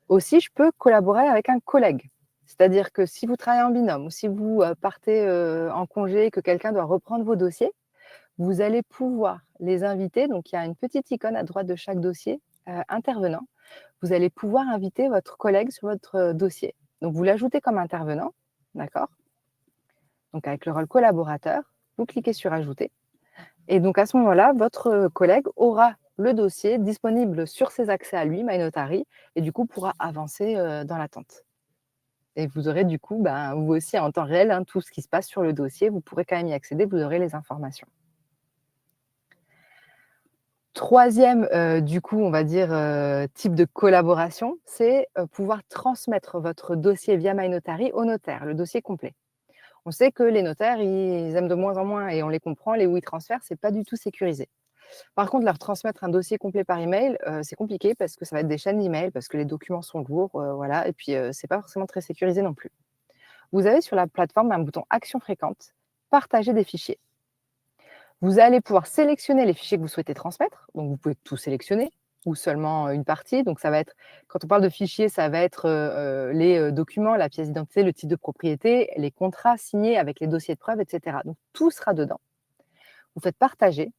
Aussi, je peux collaborer avec un collègue. C'est-à-dire que si vous travaillez en binôme ou si vous partez en congé et que quelqu'un doit reprendre vos dossiers, vous allez pouvoir les inviter. Donc, il y a une petite icône à droite de chaque dossier intervenant. Vous allez pouvoir inviter votre collègue sur votre dossier. Donc, vous l'ajoutez comme intervenant, d'accord? Donc, avec le rôle collaborateur, vous cliquez sur Ajouter. Et donc, à ce moment-là, votre collègue aura le dossier disponible sur ses accès à lui, MyNotary, et du coup pourra avancer dans l'attente. Et vous aurez du coup, vous aussi en temps réel, hein, tout ce qui se passe sur le dossier, vous pourrez quand même y accéder, vous aurez les informations. Troisième, du coup, on va dire, type de collaboration, c'est pouvoir transmettre votre dossier via MyNotary au notaire, le dossier complet. On sait que les notaires, ils aiment de moins en moins, et on les comprend, les WeTransfer, c'est pas du tout sécurisé. Par contre, leur transmettre un dossier complet par email, c'est compliqué parce que ça va être des chaînes d'emails, parce que les documents sont lourds, voilà, et puis c'est pas forcément très sécurisé non plus. Vous avez sur la plateforme un bouton Actions fréquentes, partager des fichiers. Vous allez pouvoir sélectionner les fichiers que vous souhaitez transmettre. Donc, vous pouvez tout sélectionner ou seulement une partie. Donc, ça va être, quand on parle de fichiers, ça va être les documents, la pièce d'identité, le titre de propriété, les contrats signés avec les dossiers de preuves, etc. Donc, tout sera dedans. Vous faites partager.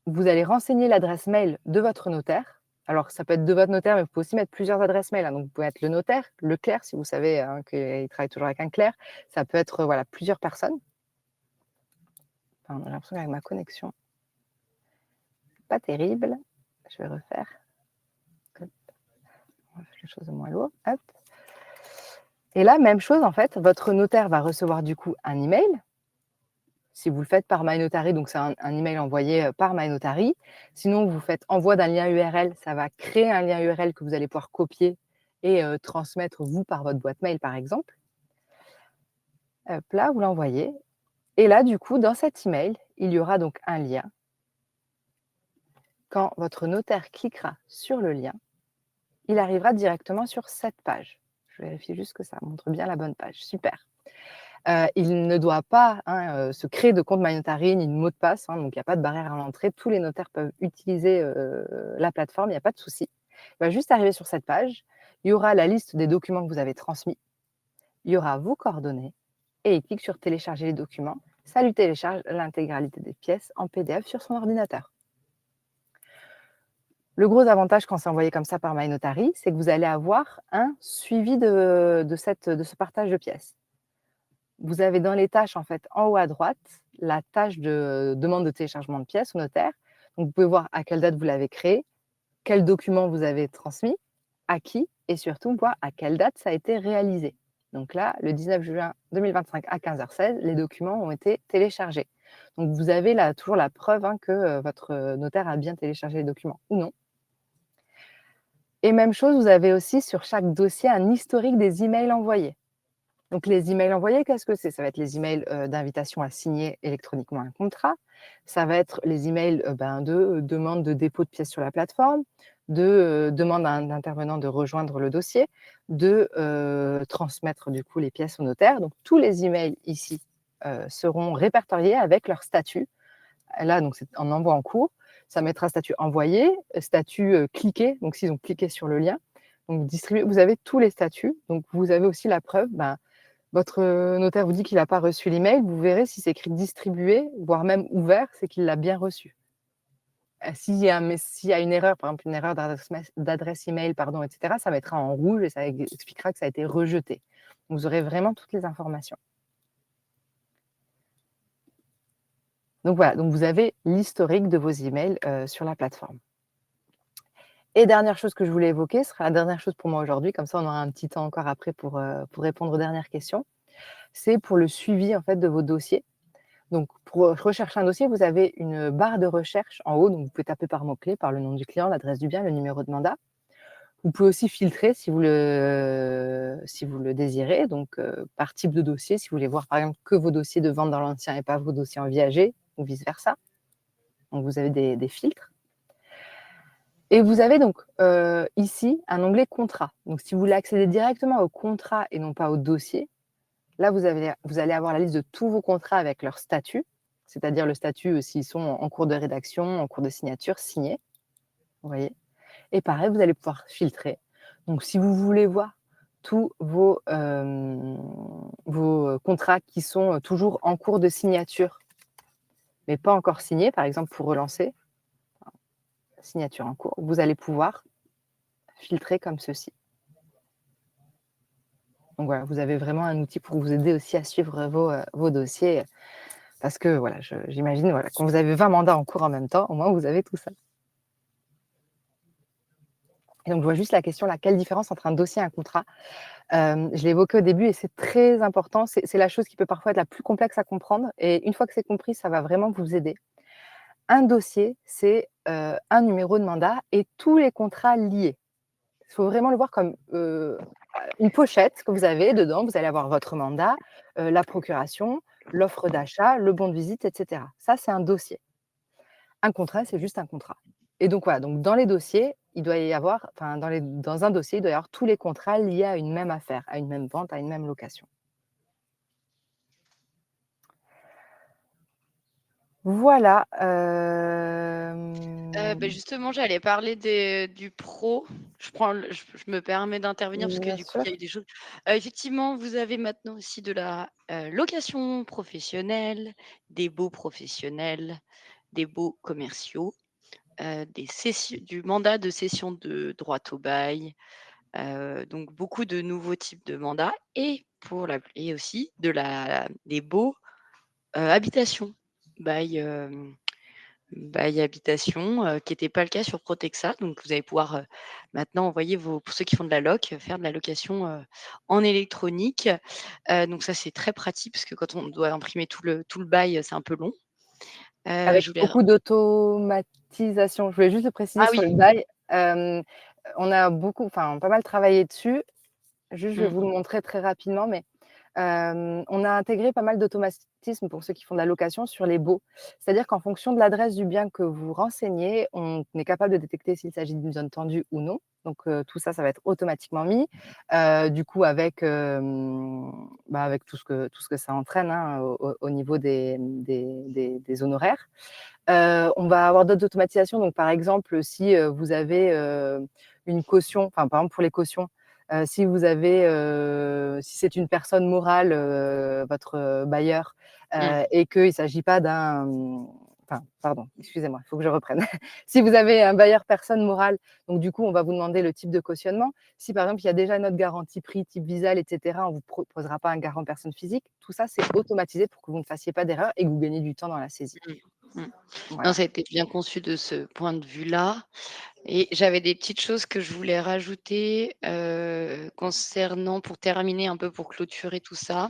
Vous allez renseigner l'adresse mail de votre notaire. Alors, ça peut être de votre notaire, mais vous pouvez aussi mettre plusieurs adresses mail. Donc, vous pouvez être le notaire, le clerc, si vous savez qu'il travaille toujours avec un clerc. Ça peut être voilà, plusieurs personnes. Enfin, j'ai l'impression qu'avec ma connexion, pas terrible. Je vais refaire. Hop. On va faire les choses de moins lourd. Hop. Et là, même chose, en fait, votre notaire va recevoir du coup un email. Si vous le faites par MyNotary, donc c'est un email envoyé par MyNotary. Sinon, vous faites envoi d'un lien URL, ça va créer un lien URL que vous allez pouvoir copier et transmettre vous par votre boîte mail, par exemple. Hop là, vous l'envoyez. Et là, du coup, dans cet email, il y aura donc un lien. Quand votre notaire cliquera sur le lien, il arrivera directement sur cette page. Je vérifie juste que ça montre bien la bonne page. Super. Il ne doit pas se créer de compte MyNotary ni de mot de passe, donc il n'y a pas de barrière à l'entrée. Tous les notaires peuvent utiliser la plateforme, il n'y a pas de souci. Il va juste arriver sur cette page, il y aura la liste des documents que vous avez transmis, il y aura vos coordonnées, et il clique sur télécharger les documents. Ça lui télécharge l'intégralité des pièces en PDF sur son ordinateur. Le gros avantage quand c'est envoyé comme ça par MyNotary, c'est que vous allez avoir un suivi de ce partage de pièces. Vous avez dans les tâches, en fait, en haut à droite, la tâche de demande de téléchargement de pièces au notaire. Donc, vous pouvez voir à quelle date vous l'avez créé, quel document vous avez transmis, à qui, et surtout, voir à quelle date ça a été réalisé. Donc là, le 19 juin 2025 à 15h16, les documents ont été téléchargés. Donc, vous avez là, toujours la preuve que votre notaire a bien téléchargé les documents ou non. Et même chose, vous avez aussi sur chaque dossier un historique des emails envoyés. Donc, les emails envoyés, qu'est-ce que c'est? Ça va être les emails d'invitation à signer électroniquement un contrat. Ça va être les emails de demande de dépôt de pièces sur la plateforme, de demande à un intervenant de rejoindre le dossier, de transmettre du coup les pièces au notaire. Donc, tous les emails ici seront répertoriés avec leur statut. Là, donc, c'est en envoi en cours. Ça mettra statut envoyé, statut cliqué, donc s'ils ont cliqué sur le lien. Donc, distribué, vous avez tous les statuts. Donc, vous avez aussi la preuve. Votre notaire vous dit qu'il n'a pas reçu l'email, vous verrez si c'est écrit distribué, voire même ouvert, c'est qu'il l'a bien reçu. S'il y a une erreur, par exemple une erreur d'adresse email, etc., ça mettra en rouge et ça expliquera que ça a été rejeté. Vous aurez vraiment toutes les informations. Donc voilà, donc vous avez l'historique de vos emails sur la plateforme. Et dernière chose que je voulais évoquer, ce sera la dernière chose pour moi aujourd'hui, comme ça on aura un petit temps encore après pour répondre aux dernières questions. C'est pour le suivi en fait de vos dossiers. Donc, pour rechercher un dossier, vous avez une barre de recherche en haut. Donc, vous pouvez taper par mot-clé, par le nom du client, l'adresse du bien, le numéro de mandat. Vous pouvez aussi filtrer si vous le désirez, donc par type de dossier, si vous voulez voir par exemple que vos dossiers de vente dans l'ancien et pas vos dossiers en viager, ou vice-versa. Donc, vous avez des filtres. Et vous avez donc ici un onglet contrat. Donc, si vous voulez accéder directement au contrat et non pas au dossier, là, vous allez avoir la liste de tous vos contrats avec leur statut, c'est-à-dire le statut s'ils sont en cours de rédaction, en cours de signature, signés. Vous voyez. Et pareil, vous allez pouvoir filtrer. Donc, si vous voulez voir tous vos contrats qui sont toujours en cours de signature, mais pas encore signés, par exemple, pour relancer, signature en cours, vous allez pouvoir filtrer comme ceci. Donc voilà, vous avez vraiment un outil pour vous aider aussi à suivre vos dossiers. Parce que voilà, j'imagine, voilà, quand vous avez 20 mandats en cours en même temps, au moins vous avez tout ça. Et donc, je vois juste la question, là, quelle différence entre un dossier et un contrat? Je l'ai évoqué au début et c'est très important. C'est la chose qui peut parfois être la plus complexe à comprendre. Et une fois que c'est compris, ça va vraiment vous aider. Un dossier, c'est un numéro de mandat et tous les contrats liés. Il faut vraiment le voir comme une pochette que vous avez. Dedans, vous allez avoir votre mandat, la procuration, l'offre d'achat, le bon de visite, etc. Ça, c'est un dossier. Un contrat, c'est juste un contrat. Et donc voilà, donc dans les dossiers, il doit y avoir, enfin dans un dossier, il doit y avoir tous les contrats liés à une même affaire, à une même vente, à une même location. Voilà. Justement, j'allais parler du pro. Je me permets d'intervenir parce que Bien du coup, sûr. il y a eu des choses. Effectivement, vous avez maintenant aussi de la location professionnelle, des baux professionnels, des baux commerciaux, du mandat de cession de droit au bail, donc beaucoup de nouveaux types de mandats et aussi des baux habitation, bail. Bail habitation, qui n'était pas le cas sur Protexa. Donc vous allez pouvoir, maintenant envoyer pour ceux qui font de la loc, faire de la location, en électronique. Donc ça, c'est très pratique parce que quand on doit imprimer tout le bail, c'est un peu long. Avec Je voulais beaucoup d'automatisation. Je voulais juste le préciser Ah sur oui. le bail, on a pas mal travaillé dessus. Juste, je vais Mmh. vous le montrer très rapidement, mais on a intégré pas mal d'automatismes pour ceux qui font de la location sur les baux. C'est-à-dire qu'en fonction de l'adresse du bien que vous renseignez, on est capable de détecter s'il s'agit d'une zone tendue ou non. Donc tout ça, ça va être automatiquement mis. Du coup, avec tout ce que ça entraîne, hein, au niveau des honoraires. On va avoir d'autres automatisations. Donc par exemple, si vous avez une caution, enfin par exemple pour les cautions, si c'est une personne morale, votre bailleur, Mmh. et qu'il ne s'agit pas pardon, excusez-moi, il faut que je reprenne. Si vous avez un bailleur personne morale, donc du coup, on va vous demander le type de cautionnement. Si par exemple, il y a déjà notre garantie prix type Visal, et cetera, on ne vous proposera pas un garant personne physique. Tout ça, c'est automatisé pour que vous ne fassiez pas d'erreur et que vous gagnez du temps dans la saisie. Mmh. Mmh. Non, Voilà. ça a été bien conçu de ce point de vue-là. Et j'avais des petites choses que je voulais rajouter, concernant pour terminer un peu, pour clôturer tout ça.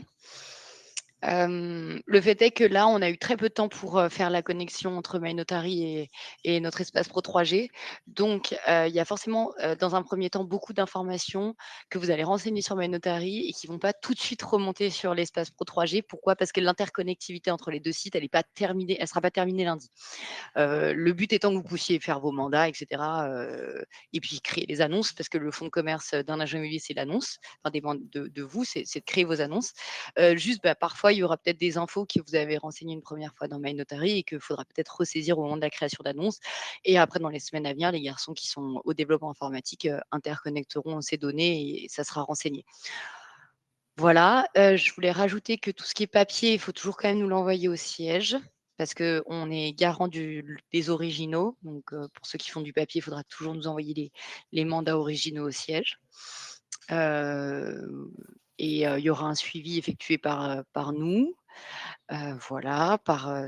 Le fait est que là, on a eu très peu de temps pour, faire la connexion entre MyNotary et notre espace Pro 3G. Donc, il y a forcément, dans un premier temps, beaucoup d'informations que vous allez renseigner sur MyNotary et qui vont pas tout de suite remonter sur l'espace Pro 3G. Pourquoi? Parce que l'interconnectivité entre les 2 sites, elle est pas terminée, elle sera pas terminée lundi. Le but étant que vous puissiez faire vos mandats, et cetera, et puis créer des annonces, parce que le fonds de commerce d'un agent immobilier, c'est l'annonce. Enfin, de vous, c'est de créer vos annonces. Juste, parfois, il y aura peut-être des infos que vous avez renseignées une première fois dans MyNotary et qu'il faudra peut-être ressaisir au moment de la création d'annonce. Et après, dans les semaines à venir, les garçons qui sont au développement informatique interconnecteront ces données et ça sera renseigné. Voilà, je voulais rajouter que tout ce qui est papier, il faut toujours quand même nous l'envoyer au siège parce qu'on est garant des originaux. Donc, pour ceux qui font du papier, il faudra toujours nous envoyer les mandats originaux au siège. Il y aura un suivi effectué par nous. Voilà,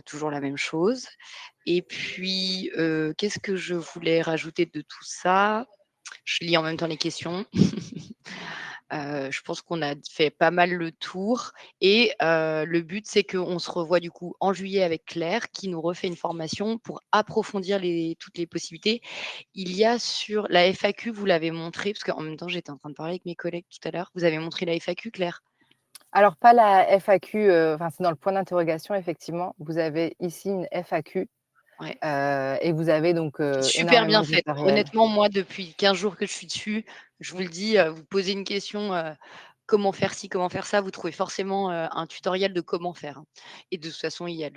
toujours la même chose. Et puis, qu'est-ce que je voulais rajouter de tout ça? Je lis en même temps les questions. Je pense qu'on a fait pas mal le tour et le but, c'est qu'on se revoit du coup en juillet avec Claire qui nous refait une formation pour approfondir toutes les possibilités. Il y a sur la FAQ, vous l'avez montré, parce qu'en même temps, j'étais en train de parler avec mes collègues tout à l'heure. Vous avez montré la FAQ, Claire? Alors pas la FAQ, c'est dans le point d'interrogation effectivement. Vous avez ici une FAQ, Ouais. et vous avez donc Qui est super énormément bien de faite. matériel. Honnêtement, moi, depuis 15 jours que je suis dessus, je vous le dis, vous posez une question, comment faire ci, comment faire ça, vous trouvez forcément, un tutoriel de comment faire, hein. Et de toute façon, il y a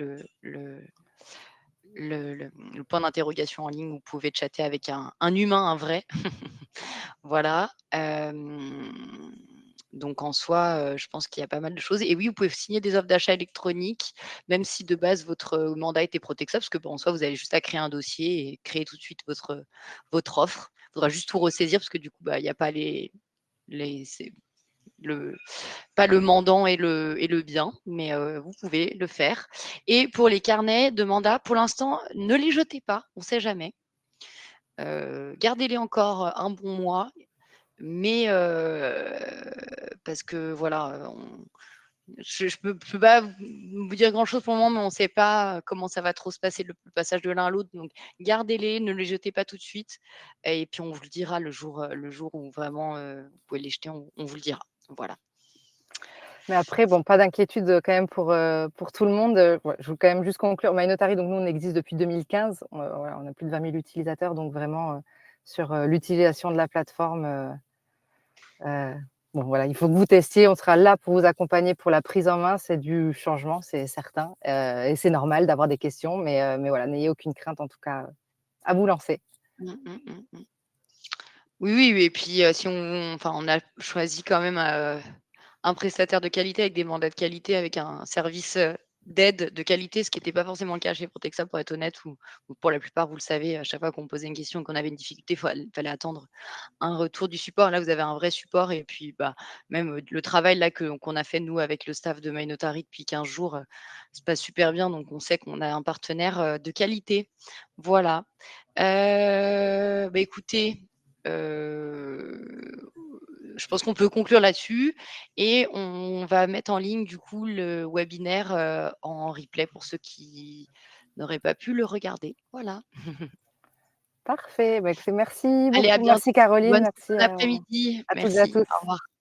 le point d'interrogation en ligne où vous pouvez chatter avec un humain, un vrai. Voilà, donc en soi, je pense qu'il y a pas mal de choses et oui, vous pouvez signer des offres d'achat électroniques, même si de base votre, mandat était Protexa, parce que en soi, vous avez juste à créer un dossier et créer tout de suite votre offre. Il faudra juste tout ressaisir parce que du coup, il y a pas c'est le pas le mandant et le bien, mais vous pouvez le faire. Et pour les carnets de mandat, pour l'instant, ne les jetez pas, on ne sait jamais. Gardez-les encore un bon mois, mais parce que voilà, je ne peux pas vous dire grand-chose pour le moment, mais on ne sait pas comment ça va trop se passer le passage de l'un à l'autre. Donc gardez-les, ne les jetez pas tout de suite et puis on vous le dira le jour où vraiment, vous pouvez les jeter, on vous le dira. Voilà. Mais après, bon, pas d'inquiétude, quand même pour tout le monde. Ouais, je veux quand même juste conclure. MyNotary, donc nous, on existe depuis 2015. Voilà, on a plus de 20 000 utilisateurs, donc vraiment, sur l'utilisation de la plateforme, Bon voilà, il faut que vous testiez, on sera là pour vous accompagner pour la prise en main, c'est du changement, c'est certain, et c'est normal d'avoir des questions, mais voilà, n'ayez aucune crainte en tout cas, à vous lancer. Mmh, mmh, mmh, mmh. Oui, oui, oui et puis, si on enfin, on a choisi quand même, un prestataire de qualité avec des mandats de qualité, avec un service, d'aide de qualité, ce qui était pas forcément le cas chez Protexa pour être honnête, où pour la plupart, vous le savez, à chaque fois qu'on posait une question et qu'on avait une difficulté, fallait attendre un retour du support. Là, vous avez un vrai support et puis, bah, même, le travail là qu'on a fait nous avec le staff de My Notary depuis 15 jours, se passe super bien, donc on sait qu'on a un partenaire, de qualité. Voilà. Bah, écoutez, heu, je pense qu'on peut conclure là-dessus et on va mettre en ligne du coup le webinaire, en replay pour ceux qui n'auraient pas pu le regarder. Voilà. Parfait, bah, écoutez merci Allez, à beaucoup, bientôt. merci Caroline, Bonne merci Bon après-midi. à toutes et à Merci. Au tous. revoir.